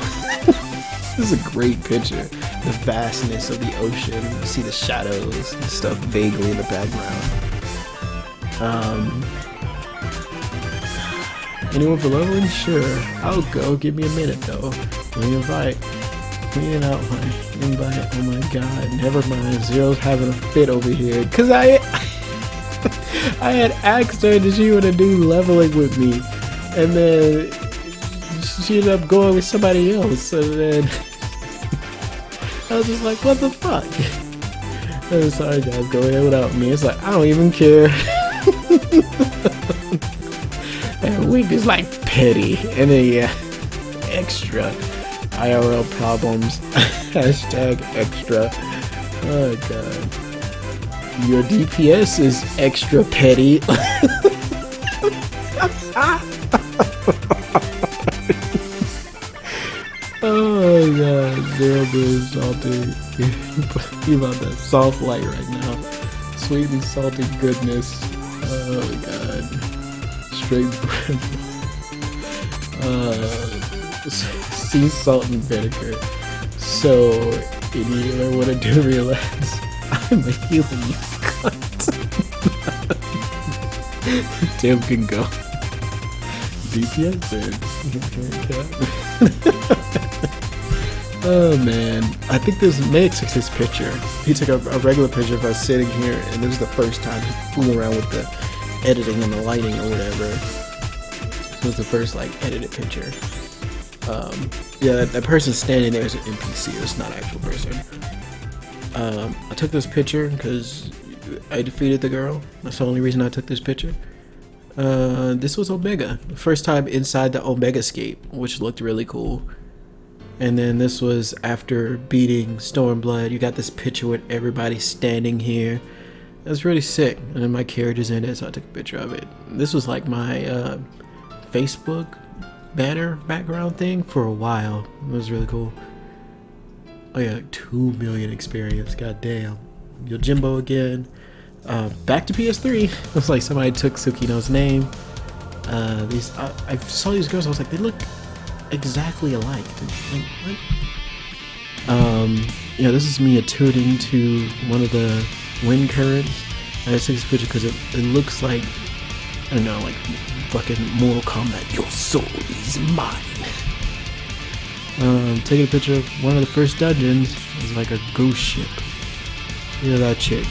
This is a great picture. The vastness of the ocean. You see the shadows and stuff vaguely in the background. Anyone for leveling? Sure. I'll go. Give me a minute though. Let me invite. Cleaning out my invite. Oh my god. Never mind. Zero's having a fit over here. Cause I had asked her, did she want to do leveling with me? And then she ended up going with somebody else. And then I was just like, what the fuck? I'm sorry guys, go ahead without me. It's like, I don't even care. And we just like petty. And then yeah, extra IRL problems. Hashtag extra. Oh god. Your DPS is extra petty. Oh god, Zero Blue is salty. You love that soft light right now. Sweet and salty goodness. Oh god. Straight sea salt and vinegar. So, if you ever want to do relapse, I'm a healing cunt. Tim can go. DPS Oh man, I think this Meg took his picture. He took a regular picture of us sitting here, and this was the first time he fooled around with the editing and the lighting or whatever. It was the first like edited picture. Yeah, that person standing there is an NPC. It's not an actual person. I took this picture because I defeated the girl. That's the only reason I took this picture. This was Omega. The first time inside the Omega Scape, which looked really cool. And then this was after beating Stormblood. You got this picture with everybody standing here. That's really sick. And then my character's in it, so I took a picture of it. This was like my Facebook banner background thing for a while. It was really cool. Oh yeah, 2 million experience. God damn. Yojimbo again. Back to PS3. It was like somebody took Tsukino's name. I saw these girls. I was like, they look exactly alike. Like, what? Yeah, this is me attuning to one of the wind currents. I just took this picture because it looks like, I don't know, like fucking Mortal Kombat. Your soul is mine. Taking a picture of one of the first dungeons. It was like a ghost ship. You know that chick.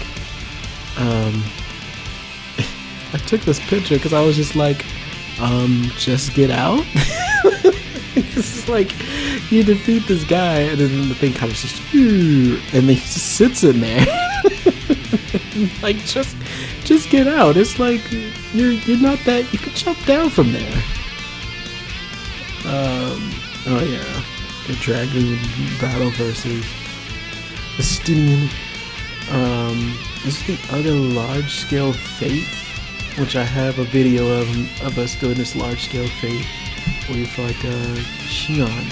I took this picture because I was just like, just get out. This is like, you defeat this guy and then the thing kind of just, and then he just sits in there. Like, just get out. It's like, You're not that. You can jump down from there. Oh yeah, the Dragoon battle versus the Steam. This is the other large-scale fate, which I have a video of us doing this large-scale fate where you fight Shion.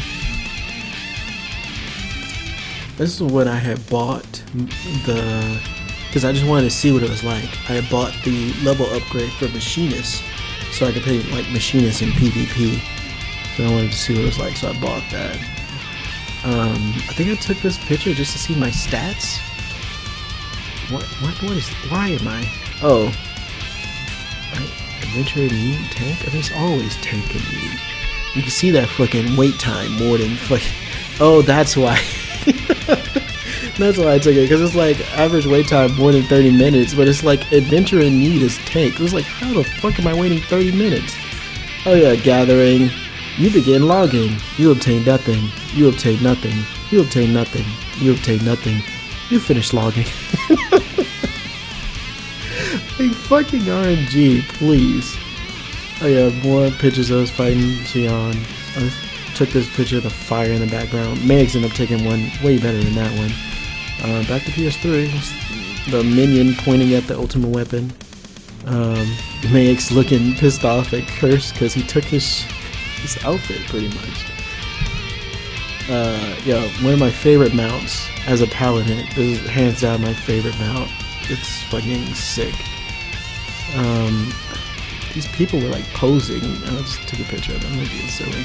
This is when I had bought because I just wanted to see what it was like. I had bought the level upgrade for Machinist, so I could play like Machinist in PvP. So I wanted to see what it was like, so I bought that. I think I took this picture just to see my stats. Why am I? Oh. Adventure mutant tank? I mean, it's always tank and mutant. You can see that fucking wait time more than fucking... Oh, that's why. That's why I took it, because it's like average wait time more than 30 minutes, but it's like adventure and need is tank. It was like, how the fuck am I waiting 30 minutes? Oh yeah, gathering. You begin logging. You obtain nothing. You obtain nothing. You obtain nothing. You obtain nothing. You finish logging. Like fucking RNG, please. Oh yeah, more pictures of us fighting Shion. I took this picture of the fire in the background. Meg's ended up taking one way better than that one. Back to PS3. The minion pointing at the ultimate weapon. Meg's looking pissed off at Curse because he took his outfit pretty much. Yeah, one of my favorite mounts as a paladin. This is hands down my favorite mount. It's fucking sick. These people were like posing. I just took a picture of them. They're being silly.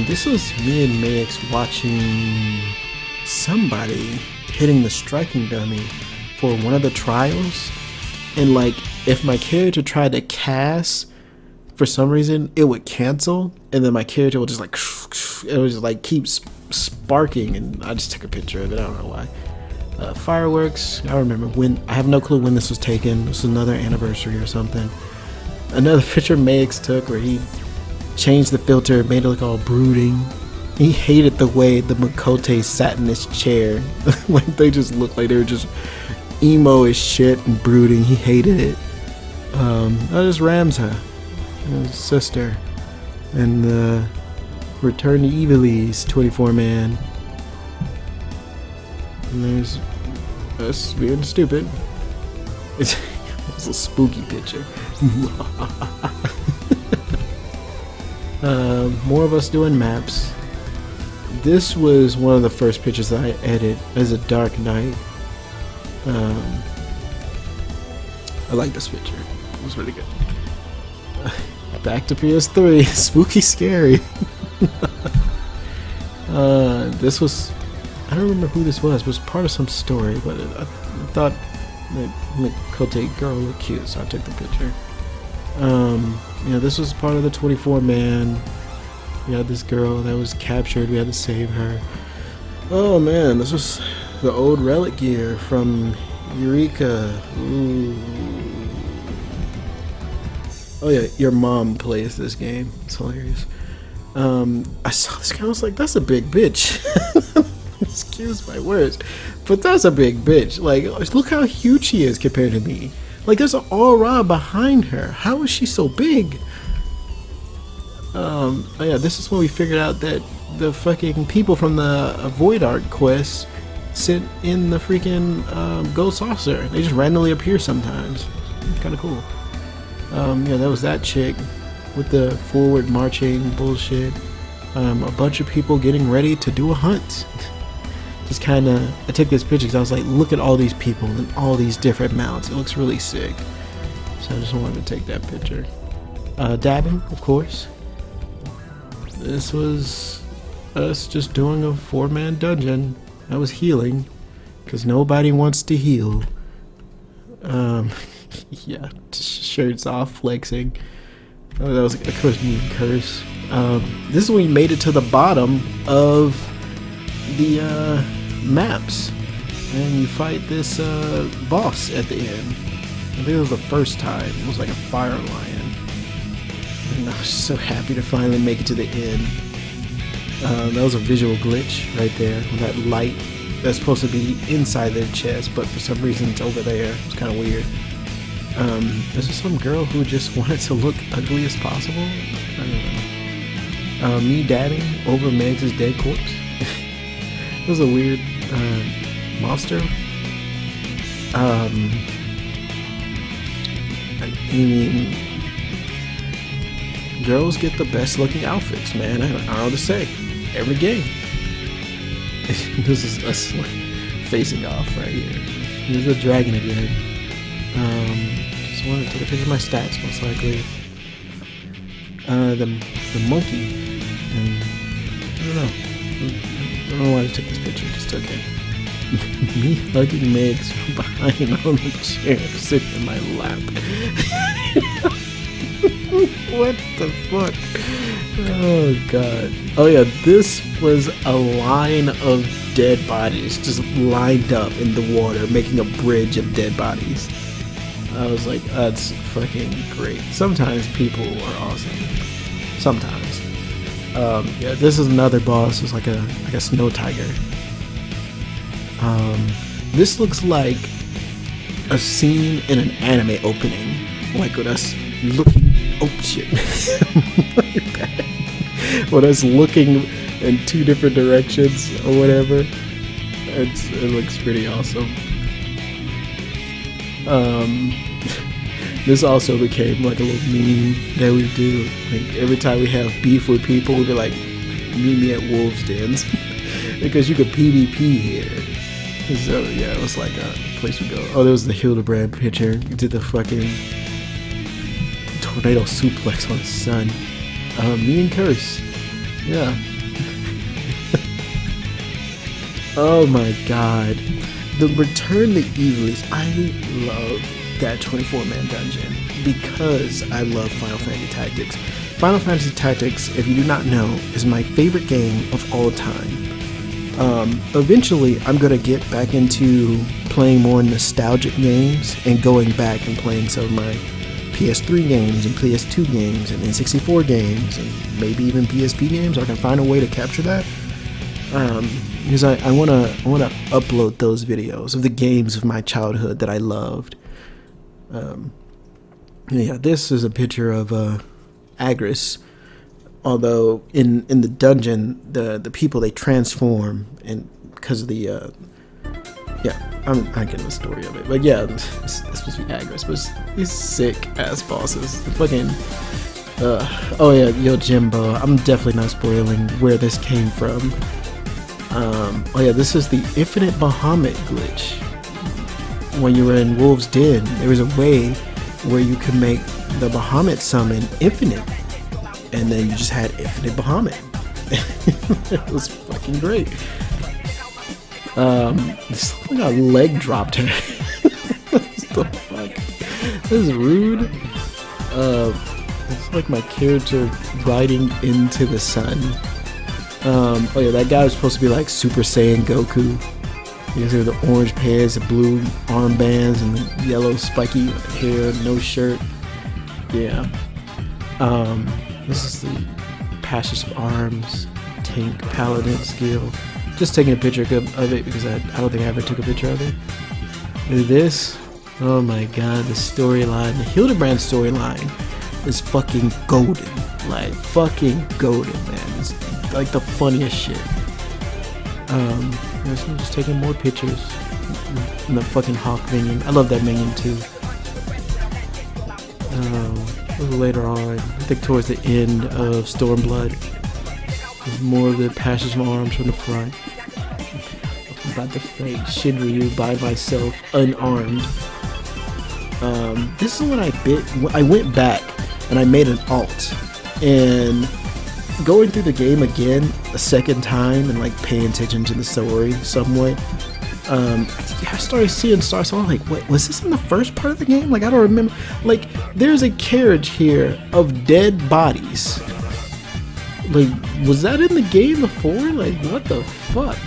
This was me and Max watching somebody hitting the striking dummy for one of the trials, and like if my character tried to cast, for some reason it would cancel, and then my character would just like it would just like keep sparking, and I just took a picture of it. I don't know why. Fireworks. I remember when. I have no clue when this was taken. This was another anniversary or something. Another picture Max took where he changed the filter, made it look all brooding. He hated the way the Makote sat in his chair. Like they just looked like they were just emo as shit and brooding. He hated it. That is Ramza, his sister, and the Return to Evilise 24-man. And there's us being stupid. It's a spooky picture. More of us doing maps. This was one of the first pictures that I edited as a Dark Knight. I like this picture. It was really good. Back to PS3. Spooky scary. This was... I don't remember who this was. It was part of some story, but I thought the Makote girl looked cute, so I took the picture. Yeah, this was part of the 24-man. We had this girl that was captured. We had to save her. Oh man, this was the old relic gear from Eureka. Ooh. Oh yeah, your mom plays this game. It's hilarious. I saw this guy. I was like, that's a big bitch. Excuse my words, but that's a big bitch. Like, look how huge she is compared to me. Like, there's an aura behind her. How is she so big? Oh yeah, this is when we figured out that the fucking people from the Void Ark quest sit in the freaking Gold Saucer. They just randomly appear sometimes. It's kind of cool. Yeah, that was that chick with the forward marching bullshit. A bunch of people getting ready to do a hunt. Just kind of, I took this picture because I was like, look at all these people and all these different mounts. It looks really sick. So I just wanted to take that picture. Dabbing, of course. This was us just doing a 4-man dungeon. I was healing because nobody wants to heal. Yeah, shirts off, flexing. Oh, that was, of course, me and Curse. This is when we made it to the bottom of the maps, and you fight this boss at the end. I think it was the first time. It was like a fire lion, and I was so happy to finally make it to the end. That was a visual glitch right there with that light that's supposed to be inside their chest, but for some reason it's over there. It's kind of weird. This is some girl who just wanted to look ugly as possible. I don't know. Me dabbing over Megs' dead corpse. It was a weird monster. I mean, girls get the best looking outfits, man. I don't know what to say. Every game. This is us facing off right here. There's a dragon again. Just wanted to take a picture of my stats, most likely. The monkey. And I don't know why I took this picture. Just took it. Me hugging Megs from behind on the chair, sitting in my lap. What the fuck? Oh god. Oh yeah, this was a line of dead bodies just lined up in the water, making a bridge of dead bodies. I was like, that's fucking great. Sometimes people are awesome. Sometimes. Yeah, this is another boss. It's like a snow tiger. This looks like a scene in an anime opening, like with us looking. Oh shit! With us looking in two different directions or whatever. It looks pretty awesome. This also became like a little meme that we do. Like every time we have beef with people, we'll be like, meet me at Wolves Dens. Because you could PvP here. So yeah, it was like a place we go. Oh, there was the Hildebrand picture. You did the fucking tornado suplex on his son. Me and Curse. Yeah. Oh my god. The Return the Evilies. I love that 24-man dungeon because I love Final Fantasy Tactics. Final Fantasy Tactics, if you do not know, is my favorite game of all time. Eventually, I'm going to get back into playing more nostalgic games and going back and playing some of my PS3 games and PS2 games and N64 games and maybe even PSP games. I can find a way to capture that. Because I want to upload those videos of the games of my childhood that I loved. Yeah, this is a picture of Agris. Although in the dungeon, the people, they transform, and because of the yeah, I'm not getting the story of it, but yeah, it's supposed to be Agris, but these sick ass bosses. Fucking oh yeah, yo Jimbo, I'm definitely not spoiling where this came from. Oh yeah, this is the Infinite Bahamut glitch. When you were in Wolves Den, there was a way where you could make the Bahamut summon infinite. And then you just had infinite Bahamut. It was fucking great. This looked like a leg dropped her. What the fuck? This is rude. It's like my character riding into the sun. Oh yeah, that guy was supposed to be like Super Saiyan Goku. Because there were the orange pants, the blue armbands, and the yellow spiky hair, no shirt. Yeah. This is the Passage of Arms tank paladin skill. Just taking a picture of it because I don't think I ever took a picture of it. This, oh my god, the storyline, the Hildebrand storyline is fucking golden. Like, fucking golden, man. It's like the funniest shit. I'm just taking more pictures. And the fucking Hawk minion. I love that minion too. Later on, I think towards the end of Stormblood, there's more of the Passage of Arms from the front. I'm about to fight Shinryu by myself, unarmed. This is when I went back and I made an alt, and going through the game again a second time and like paying attention to the story somewhat. I started seeing stars, so I'm like, wait, was this in the first part of the game? Like, I don't remember. Like, there's a carriage here of dead bodies. Like, was that in the game before? Like, what the fuck?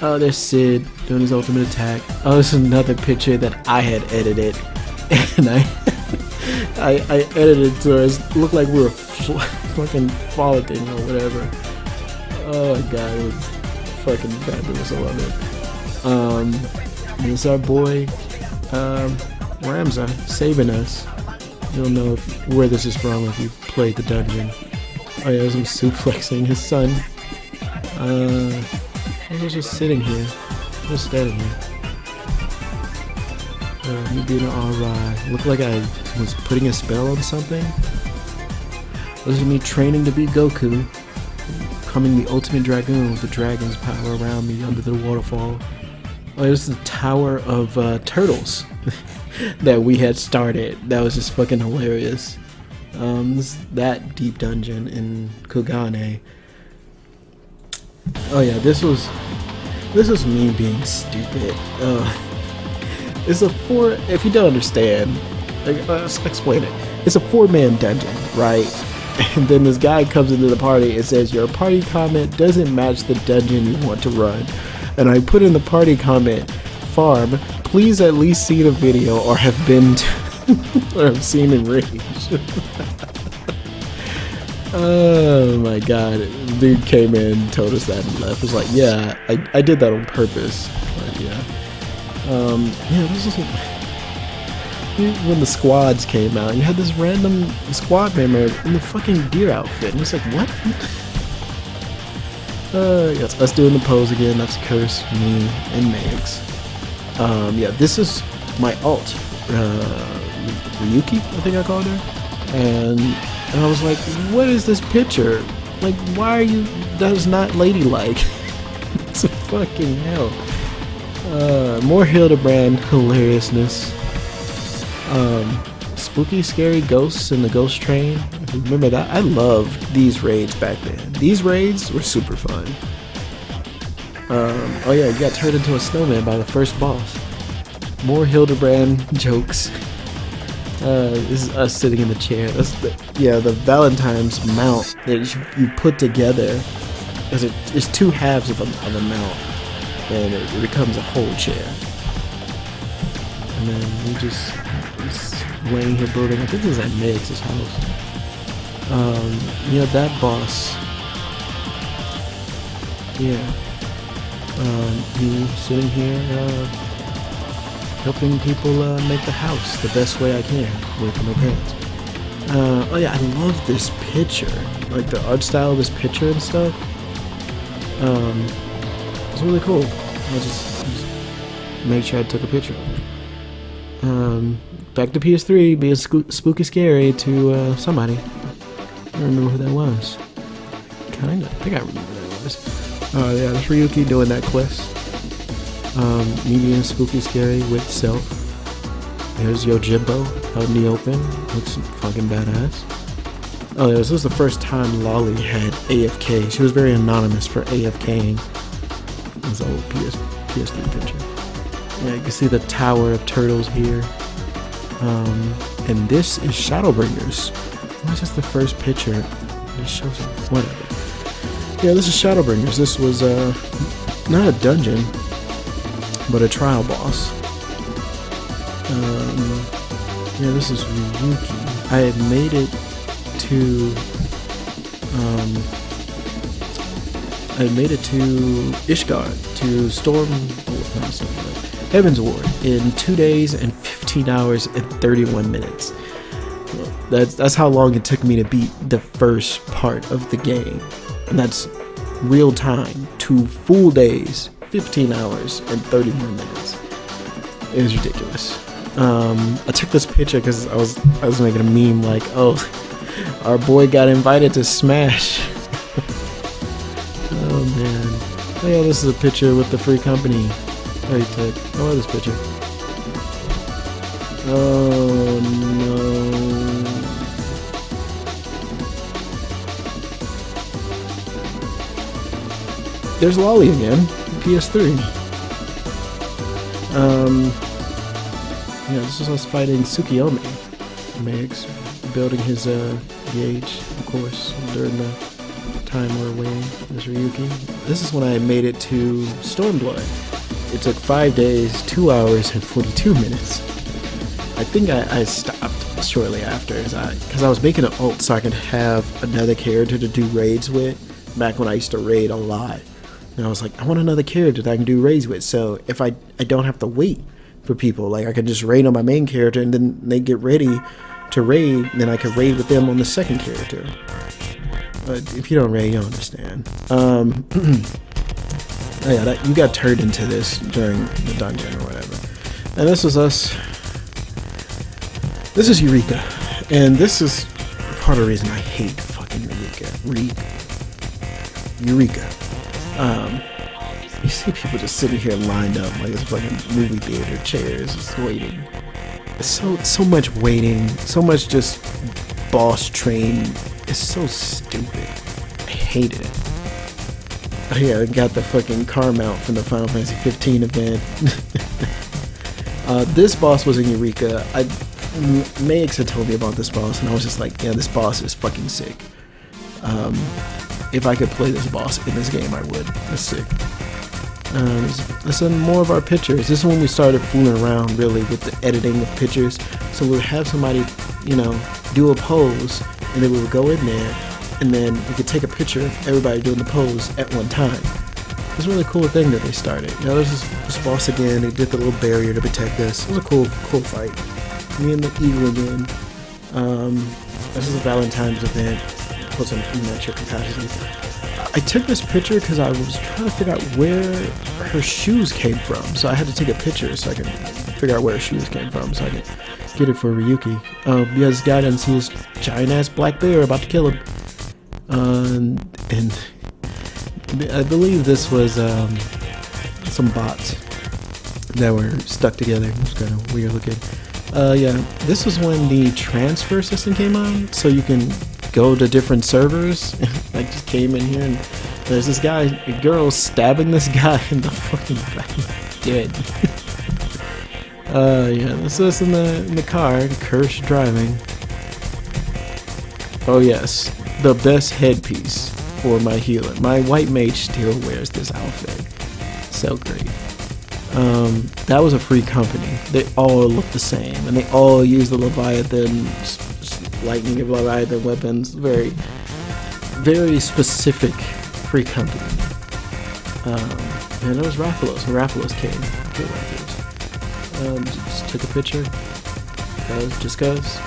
Oh, there's Sid doing his ultimate attack. Oh, this is another picture that I had edited. And I edited to it looked like we were fucking frolicking or whatever. Oh, God, it was fucking fabulous. I love it. This is our boy. Ramza saving us. You don't know where this is from if you've played the dungeon. Oh yeah, there's him suplexing his son. I was just sitting here. Just standing here. Me being alright. Looked like I was putting a spell on something. This is me training to be Goku. Becoming the ultimate dragoon with the dragon's power around me under the waterfall. Oh, this is the Tower of Turtles that we had started. That was just fucking hilarious. That deep dungeon in Kugane. Oh yeah, this was me being stupid. It's a if you don't understand, let's explain it. It's a 4-man dungeon, right? And then this guy comes into the party and says, your party comment doesn't match the dungeon you want to run. And I put in the party comment, farm, please at least see the video or have been to, or have seen in Rage. Oh my god. Dude came in, told us that and left. Was like, yeah, I did that on purpose. But yeah. Yeah, this is when the squads came out. You had this random squad member in the fucking deer outfit. And it's like, what? Yeah, it's us doing the pose again. That's Curse, me, and Megs. Yeah, this is my alt. Ryuki, I think I called her. And I was like, what is this picture? Like, why are you... That is not ladylike. It's a fucking hell. More Hildebrand hilariousness. Spooky, scary ghosts in the ghost train. If you remember that? I loved these raids back then. These raids were super fun. Oh yeah, you got turned into a snowman by the first boss. More Hildebrand jokes. This is us sitting in the chair. That's the Valentine's mount that you put together. It's 2 halves of a mount, and it becomes a whole chair. And then we just laying here building. I think this is at Meg's house. Yeah, that boss. Yeah. Me sitting here helping people make the house the best way I can with no pants. Oh yeah, I love this picture. Like the art style of this picture and stuff. It's really cool. I just made sure I took a picture of it. Back to PS3, being spooky scary to somebody. I don't remember who that was. Kinda. I think I remember who that was. Yeah, that's Ryuki doing that quest. Me being spooky scary with self. There's Yojimbo out in the open. Looks fucking badass. Oh yeah, this was the first time Lolly had AFK. She was very anonymous for AFKing. This old PS3 picture. Yeah, you can see the Tower of Turtles here. And this is Shadowbringers. Why is this the first picture? It shows it. Whatever. Yeah, this is Shadowbringers. This was not a dungeon, but a trial boss. Yeah, this is Ryuki. I had made it to Ishgard, to Heaven's Ward in 2 days and 15 hours and 31 minutes. That's how long it took me to beat the first part of the game. And that's real time, 2 full days, 15 hours and 31 minutes. It was ridiculous. I took this picture because I was making a meme like, oh, our boy got invited to Smash. Oh man. Oh yeah, this is a picture with the free company. Oh, you took. I love this picture. Oh no. There's Lolly again. PS3. Yeah, this is us fighting Tsukiyomi. Meg's building his gauge, of course, during the time we're waiting. There's Ryuki. This is when I made it to Stormblood. It took 5 days, 2 hours, and 42 minutes. I think I stopped shortly after, because I was making an ult so I could have another character to do raids with, back when I used to raid a lot. And I was like, I want another character that I can do raids with, so if I don't have to wait for people. Like, I could just raid on my main character, and then they get ready to raid, then I could raid with them on the second character. But if you don't raid, you'll understand. Yeah, you got turned into this during the dungeon or whatever. And this was us. This is Eureka. And this is part of the reason I hate fucking Eureka. You see people just sitting here lined up like it's fucking movie theater chairs, just waiting. It's so much waiting, so much just boss train. It's so stupid. I hate it. Oh yeah, I got the fucking car mount from the Final Fantasy 15 event. This boss was in Eureka. Meggs had told me about this boss, and I was just like, yeah, this boss is fucking sick. If I could play this boss in this game, I would. It's sick. Let's send more of our pictures. This is when we started fooling around really with the editing of pictures. So we would have somebody, do a pose, and then we would go in there, and then we could take a picture of everybody doing the pose at one time. It's a really cool thing that they started. There's this boss again. They did the little barrier to protect us. It was a cool fight. Me and the eagle again. This is a Valentine's event. Plus, I'm at your capacity. I took this picture because I was trying to figure out where her shoes came from. So I had to take a picture so I could figure out where her shoes came from so I could get it for Ryuki. This guy doesn't see his giant ass black bear about to kill him. And I believe this was some bots that were stuck together. It was kind of weird looking. Yeah, this was when the transfer system came on, so you can go to different servers. I just came in here and there's this guy, a girl stabbing this guy in the fucking back, dead. Yeah, this is in the car, cursed driving. Oh yes, the best headpiece for my healer. My white mage still wears this outfit. So great. That was a free company. They all look the same, and they all use the Leviathan, lightning of Leviathan weapons. Very, very specific free company. And it was Rathalos. Rathalos came. Good Rathalos. Just took a picture. Just goes.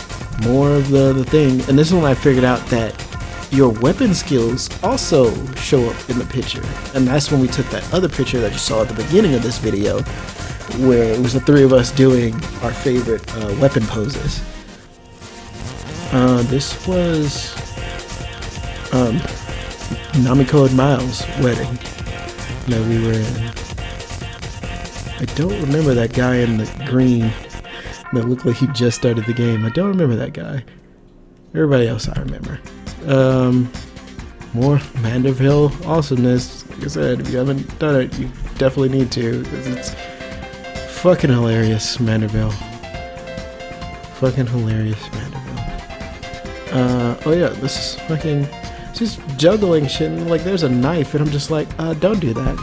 More of the thing. And this is when I figured out that your weapon skills also show up in the picture. And that's when we took that other picture that you saw at the beginning of this video, where it was the three of us doing our favorite weapon poses. This was Namiko and Miles' wedding that we were in. I don't remember that guy in the green that looked like he just started the game. I don't remember that guy. Everybody else I remember. More Manderville awesomeness. Like I said, if you haven't done it, you definitely need to, because it's fucking hilarious, Manderville. Fucking hilarious, Manderville. Oh yeah, this is fucking just juggling shit, and like there's a knife, and I'm just like, don't do that.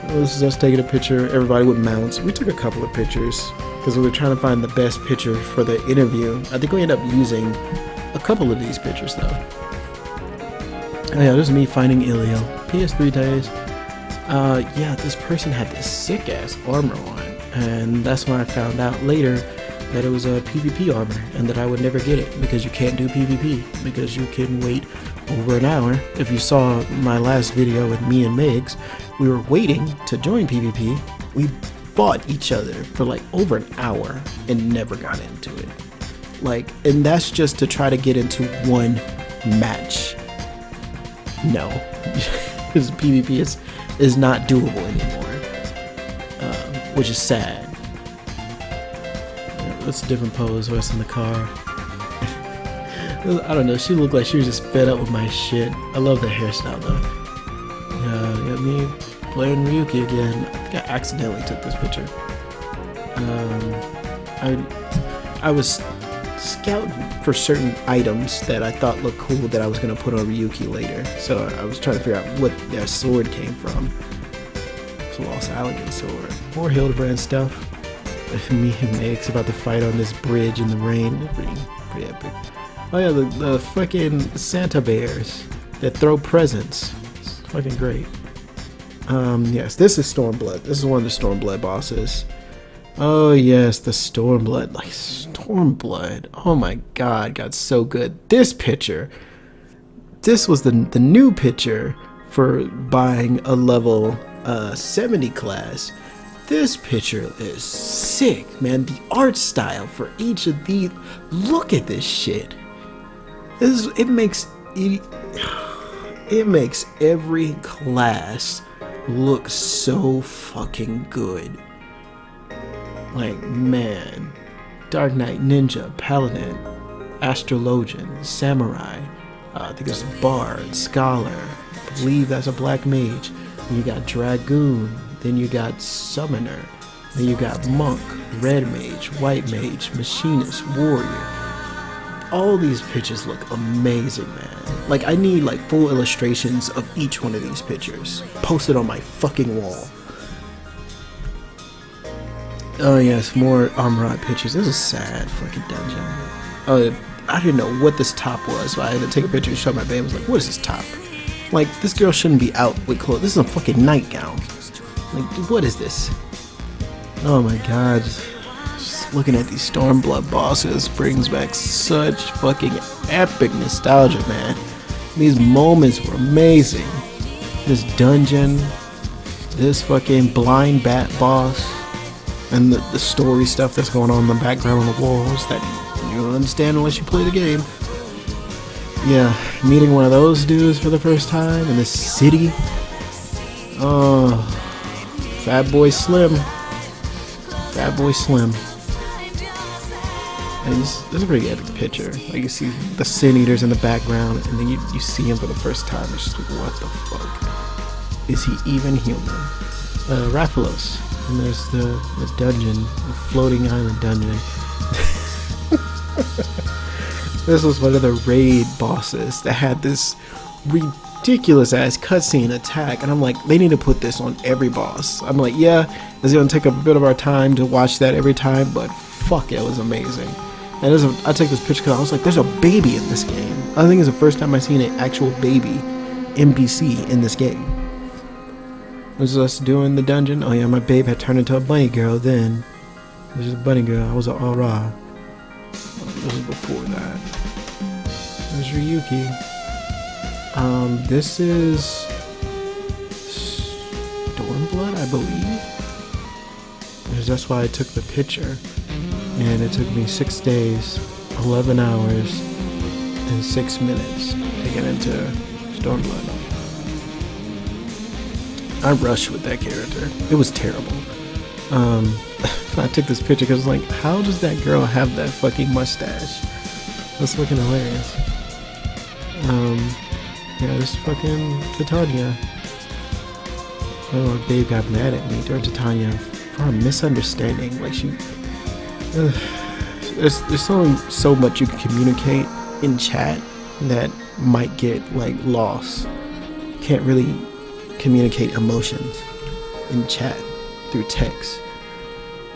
This is us taking a picture, everybody with mounts. We took a couple of pictures, because we were trying to find the best picture for the interview. I think we ended up using a couple of these pictures though. Oh yeah, this is me finding Ilio. PS3 days. Yeah, this person had this sick ass armor on, and that's when I found out later that it was a PvP armor, and that I would never get it because you can't do PvP because you can wait over an hour. If you saw my last video with me and Meggs, we were waiting to join PvP. We fought each other for like over an hour and never got into it. Like, and that's just to try to get into one match. No, because PvP is not doable anymore, which is sad. That's a different pose. What's in the car? I don't know. She looked like she was just fed up with my shit. I love the hairstyle though. Got me playing Ryuki again. I think I accidentally took this picture. I was scouting for certain items that I thought looked cool that I was going to put on Ryuki later. So I was trying to figure out what their sword came from. It's a Lost Allegan sword. More Hildebrand stuff. Me and Meggs about to fight on this bridge in the rain. Pretty epic. Oh yeah, the fucking Santa bears that throw presents. It's fucking great. Yes, this is Stormblood. This is one of the Stormblood bosses. Oh yes, the Stormblood. Like Stormblood. Oh my god, got so good. This picture. This was the new picture for buying a level 70 class. This picture is sick, man. The art style for each of these. Look at this shit. It makes every class look so fucking good. Like, man, Dark Knight, Ninja, Paladin, Astrologian, Samurai, I think it's Bard, Scholar, I believe that's a Black Mage. Then you got Dragoon, then you got Summoner, then you got Monk, Red Mage, White Mage, Machinist, Warrior. All these pictures look amazing, man. Like, I need like full illustrations of each one of these pictures posted on my fucking wall. Oh yes, more Amrod pictures. This is a sad fucking dungeon. I didn't know what this top was, so I had to take a picture and show my babe. I was like, what is this top? Like, this girl shouldn't be out with clothes. This is a fucking nightgown. Like, what is this? Oh my god. Just looking at these Stormblood bosses brings back such fucking epic nostalgia, man. These moments were amazing. This dungeon, this fucking blind bat boss, and the story stuff that's going on in the background on the walls that you don't understand unless you play the game. Yeah, meeting one of those dudes for the first time in this city. Oh, Fat Boy Slim. Fat Boy Slim. And this is a pretty epic picture. Like, you see the Sin Eaters in the background, and then you see him for the first time. It's just like, what the fuck? Is he even human? Rathalos. And there's this dungeon, the floating island dungeon. This was one of the raid bosses that had this ridiculous ass cutscene attack, and I'm like, they need to put this on every boss. I'm like, yeah, it's gonna take a bit of our time to watch that every time, but fuck, it was amazing. And I take this picture because I was like, there's a baby in this game. I think it's the first time I've seen an actual baby NPC in this game. This is us doing the dungeon. Oh yeah, my babe had turned into a bunny girl then. It was just a bunny girl. I was an aura. This was before that. There's Ryuki. This is Stormblood, I believe. Because that's why I took the picture. And it took me 6 days, 11 hours, and 6 minutes to get into Stormblood. I rushed with that character. It was terrible. I took this picture because I was like, how does that girl have that fucking mustache? That's looking hilarious. Yeah, this fucking Titania. Oh, babe got mad at me during Titania for a misunderstanding. Like, there's only so much you can communicate in chat that might get like lost. You can't really communicate emotions in chat through text.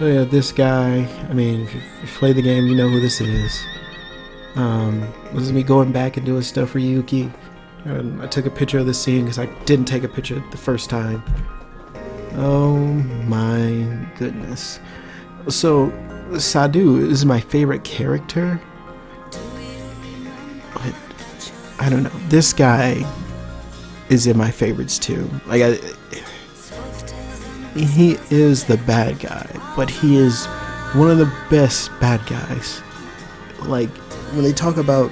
Oh yeah, this guy, I mean, if you play the game, you know who this is. This is me going back and doing stuff for Yuki. And I took a picture of the scene because I didn't take a picture the first time. Oh my goodness. So, Sadu is my favorite character. But, I don't know. This guy is in my favorites too. Like, he is the bad guy, but he is one of the best bad guys. Like, when they talk about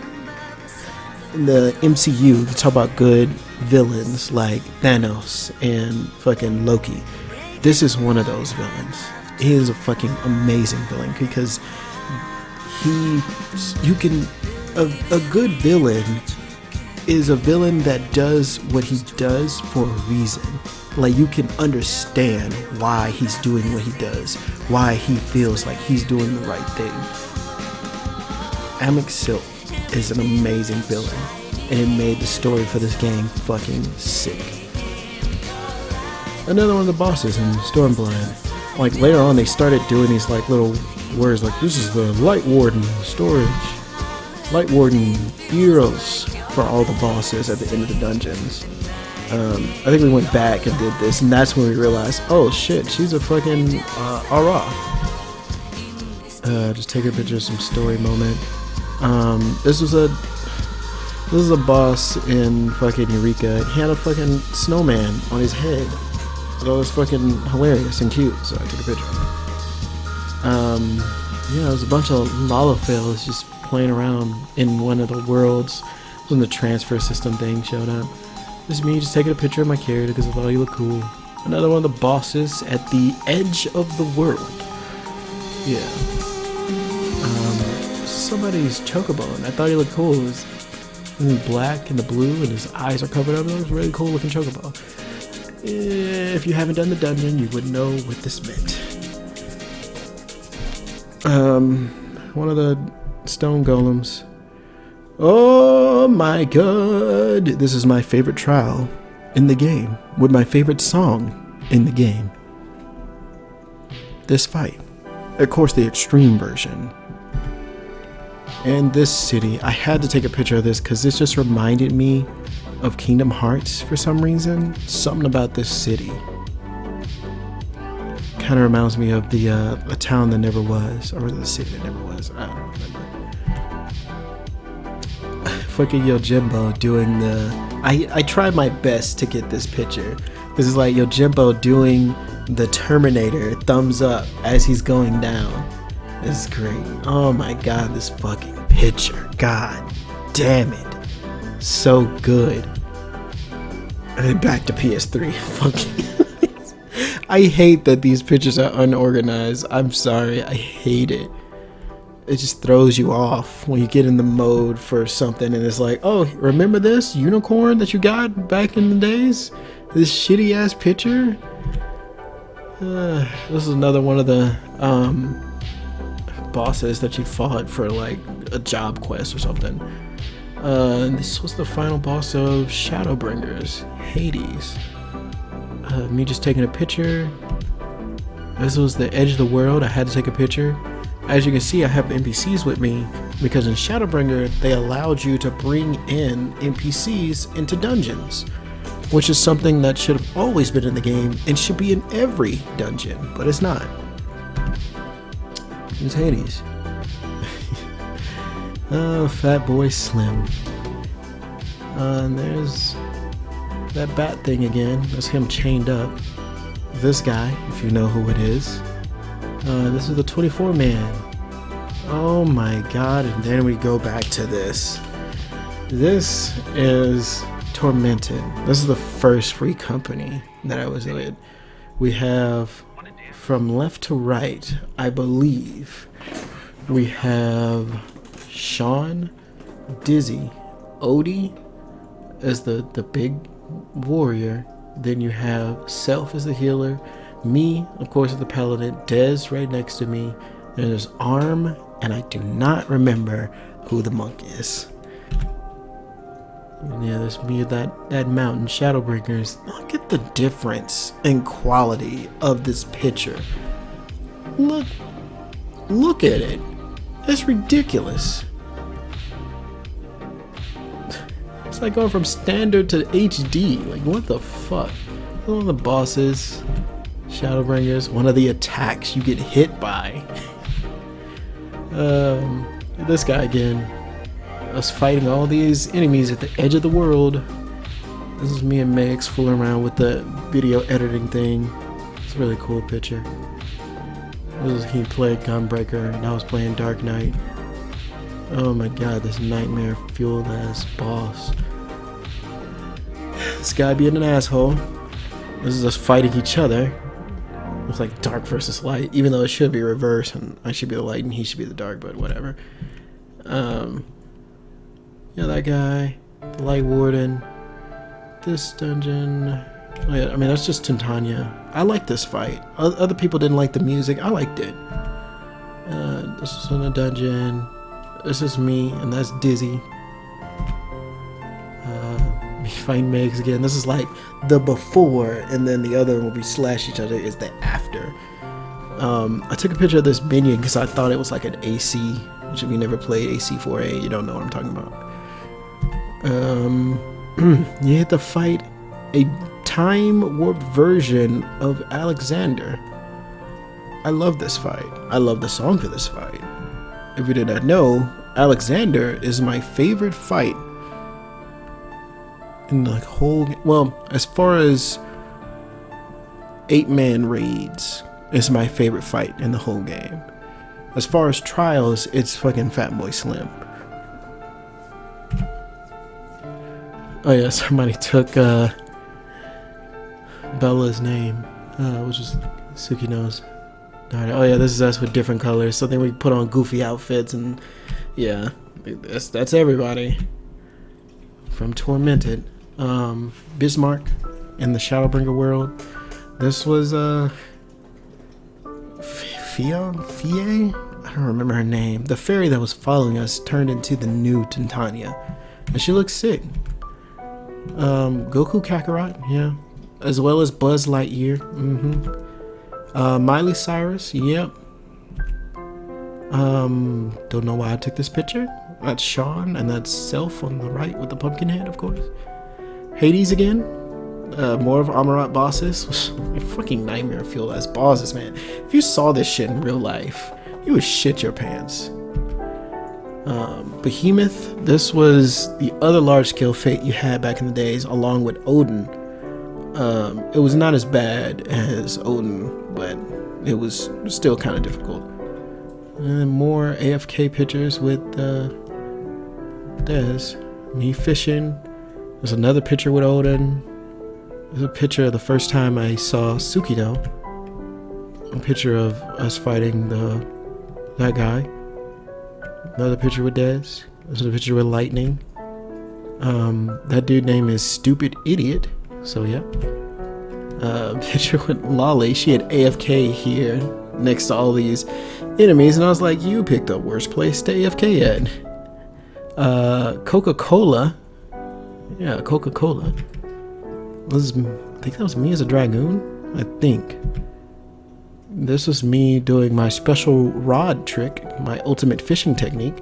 in the MCU, they talk about good villains like Thanos and fucking Loki. This is one of those villains. He is a fucking amazing villain because a good villain is a villain that does what he does for a reason. Like, you can understand why he's doing what he does, why he feels like he's doing the right thing. Amic Silk is an amazing villain, and it made the story for this game fucking sick. Another one of the bosses in Stormblood. Like, later on they started doing these like little words like, this is the Light Warden storage. Light Warden heroes for all the bosses at the end of the dungeons. I think we went back and did this, and that's when we realized, oh shit, she's a fucking Ara. Just take a picture of some story moment. This was a boss in fucking Eureka. He had a fucking snowman on his head. So it was fucking hilarious and cute, so I took a picture of it. Yeah, there was a bunch of Lalafels just playing around in one of the worlds when the transfer system thing showed up. This is me just taking a picture of my character because I thought he looked cool. Another one of the bosses at the edge of the world. Yeah. Somebody's chocobo, and I thought he looked cool. It was in black and the blue, and his eyes are covered up. It was a really cool looking chocobo. If you haven't done the dungeon, you wouldn't know what this meant. One of the stone golems. Oh my god! This is my favorite trial in the game, with my favorite song in the game. This fight. Of course, the extreme version. And this city, I had to take a picture of this because this just reminded me of Kingdom Hearts for some reason. Something about this city kind of reminds me of the a town that never was, or the city that never was. I don't remember. Fucking Yojimbo doing the. I tried my best to get this picture. This is like Yojimbo doing the Terminator thumbs up as he's going down. This is great. Oh my god, this fucking picture. God damn it. So good. And back to PS3. Fucking. I hate that these pictures are unorganized. I'm sorry. I hate it. It just throws you off when you get in the mode for something and it's like, oh, remember this unicorn that you got back in the days? This shitty ass picture? This is another one of the bosses that you fought for like a job quest or something. This was the final boss of Shadowbringers, Hades. Me just taking a picture. This was the edge of the world. I had to take a picture. As you can see, I have NPCs with me because in Shadowbringer they allowed you to bring in NPCs into dungeons, which is something that should have always been in the game and should be in every dungeon, but it's not. It's Hades. Oh, Fat Boy Slim. And there's that bat thing again. That's him chained up. This guy, if you know who it is. This is the 24 man. Oh my god, and then we go back to this. This is Tormented. This is the first free company that I was in. We have from left to right, I believe, we have Sean, Dizzy, Odie as the big warrior. Then you have Self as the healer, me, of course, as the paladin, Dez right next to me. Then there's Arm, and I do not remember who the monk is. And yeah, there's me at that mountain, Shadowbringers. Look at the difference in quality of this picture. Look at it. That's ridiculous. It's like going from standard to HD. Like, what the fuck? One of the bosses, Shadowbringers, one of the attacks you get hit by. This guy again. Us fighting all these enemies at the edge of the world. This is me and Megs fooling around with the video editing thing. It's a really cool picture. This is he played Gunbreaker and I was playing Dark Knight. Oh my god, this nightmare fueled ass boss. This guy being an asshole. This is us fighting each other. It's like dark versus light, even though it should be reversed and I should be the light and he should be the dark, but whatever. Yeah, that guy, the Light Warden, this dungeon. Oh yeah, I mean, that's just Tintania. I like this fight. Other people didn't like the music. I liked it. This is in a dungeon. This is me, and that's Dizzy. Me fighting Megs again. This is like the before, and then the other one will be slash each other is the after. I took a picture of this minion because I thought it was like an AC, which if you never played AC4A, you don't know what I'm talking about. You have to fight a time warped version of Alexander. I love this fight. I love the song for this fight. If you did not know, Alexander is my favorite fight in the whole, well, as far as 8-man raids, it's my favorite fight in the whole game. As far as trials, it's fucking Fatboy Slim. Oh yeah, somebody took Bella's name, which was Sukino's. Oh yeah, this is us with different colors. So then we put on goofy outfits, and yeah, that's everybody from Tormented. Bismarck in the Shadowbringer world. This was Fie? I don't remember her name. The fairy that was following us turned into the new Titania, and she looks sick. Goku Kakarot, yeah, as well as Buzz Lightyear. Miley Cyrus, yep. Don't know why I took this picture. That's Sean, and that's Self on the right with the pumpkin head, of course. Hades again. More of Amarat bosses. Fucking nightmare fuel as bosses, man. If you saw this shit in real life, you would shit your pants. Behemoth. This was the other large-scale fate you had back in the days, along with Odin. It was not as bad as Odin, but it was still kind of difficult. And more AFK pictures with Dez. Me fishing. There's another picture with Odin. There's a picture of the first time I saw Sukino. A picture of us fighting that guy. Another picture with Dez. There's a picture with Lightning. That dude name is Stupid Idiot. So yeah. Picture with Lolly. She had AFK here next to all these enemies, and I was like, you picked the worst place to AFK at. Coca-Cola. Yeah, Coca-Cola. I think that was me as a dragoon. I think. This was me doing my special rod trick, my ultimate fishing technique.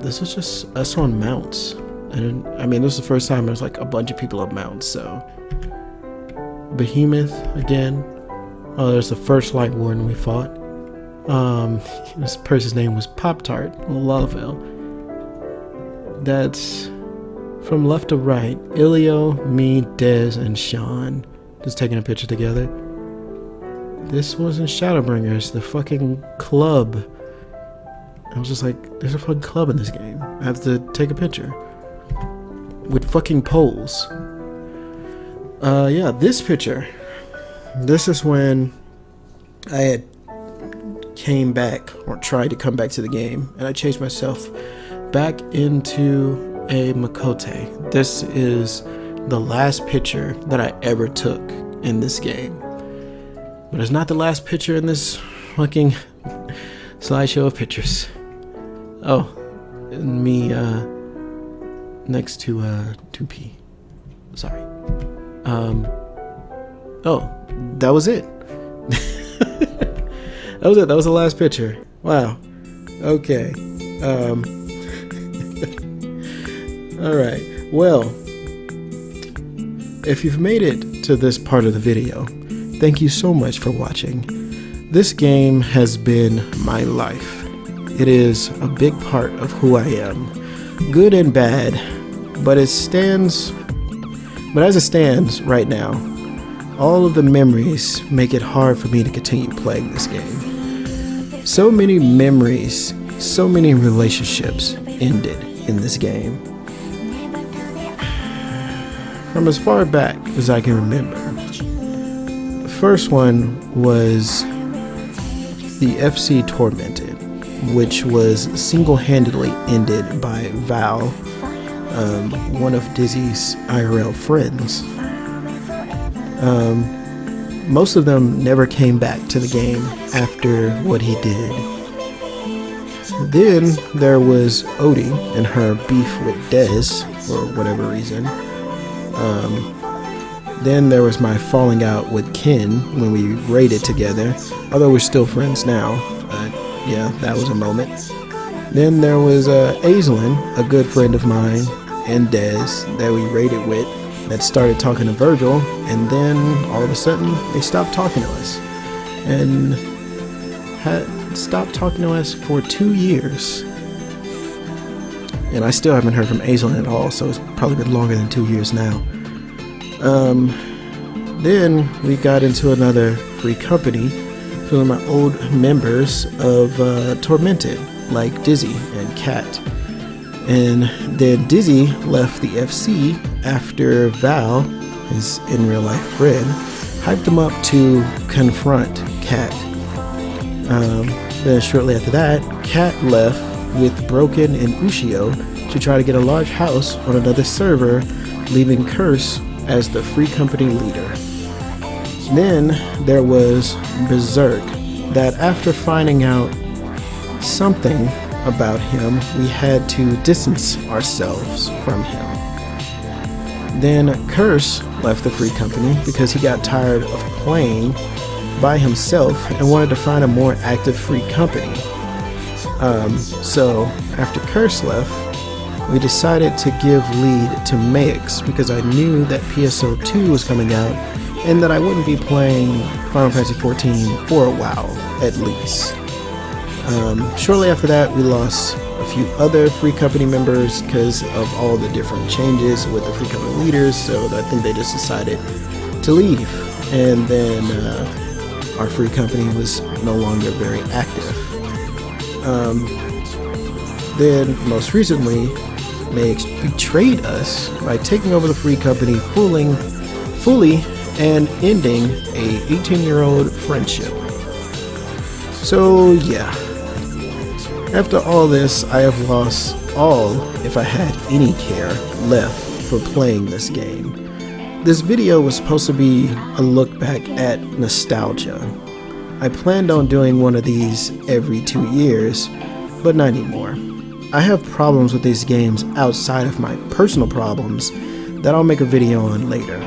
This was just us on mounts. And I mean, this was the first time there was like a bunch of people on mounts, so. Behemoth again. Oh, there's the first Light Warden we fought. This person's name was Pop-Tart, Lalafell. That's from left to right. Ilio, me, Dez, and Sean. Just taking a picture together. This was in Shadowbringers, the fucking club. I was just like, there's a fucking club in this game. I have to take a picture. With fucking poles. Yeah, this picture. This is when I had came back, or tried to come back to the game, and I changed myself back into a Makote. This is the last picture that I ever took in this game. But it's not the last picture in this fucking slideshow of pictures. Oh, and me next to 2P. Sorry. Oh, that was it. That was it. That was the last picture. Wow. Okay. All right. Well, if you've made it to this part of the video, thank you so much for watching. This game has been my life. It is a big part of who I am, good and bad, but as it stands right now, all of the memories make it hard for me to continue playing this game. So many memories, so many relationships ended in this game. From as far back as I can remember. The first one was the FC Tormented, which was single-handedly ended by Val, one of Dizzy's IRL friends. Most of them never came back to the game after what he did. Then there was Odie and her beef with Dez for whatever reason. Then there was my falling out with Ken when we raided together, although we're still friends now. Yeah, that was a moment. Then there was Aislinn, a good friend of mine, and Dez that we raided with, that started talking to Virgil, and then all of a sudden they stopped talking to us. and had stopped talking to us for 2 years. And I still haven't heard from Aislinn at all, so it's probably been longer than 2 years now. Then we got into another free company, some of my old members of Tormented, like Dizzy and Kat. And then Dizzy left the FC after Val, his in real life friend, hyped him up to confront Kat. Then shortly after that, Kat left with Broken and Ushio to try to get a large house on another server, leaving Curse as the free company leader. Then there was Berserk, that after finding out something about him, we had to distance ourselves from him. Then Curse left the free company because he got tired of playing by himself and wanted to find a more active free company. So after Curse left, we decided to give lead to Maix because I knew that PSO 2 was coming out and that I wouldn't be playing Final Fantasy XIV for a while, at least. Shortly after that, we lost a few other free company members because of all the different changes with the free company leaders, so I think they just decided to leave. And then our free company was no longer very active. Then, most recently, Maix betrayed us by taking over the free company fully and ending a 18-year-old friendship. So yeah, after all this, I have lost all, if I had any care left for playing this game. This video was supposed to be a look back at nostalgia. I planned on doing one of these every 2 years, but not anymore. I have problems with these games outside of my personal problems that I'll make a video on later.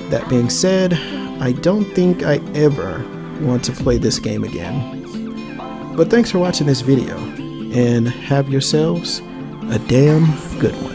That being said, I don't think I ever want to play this game again. But thanks for watching this video, and have yourselves a damn good one.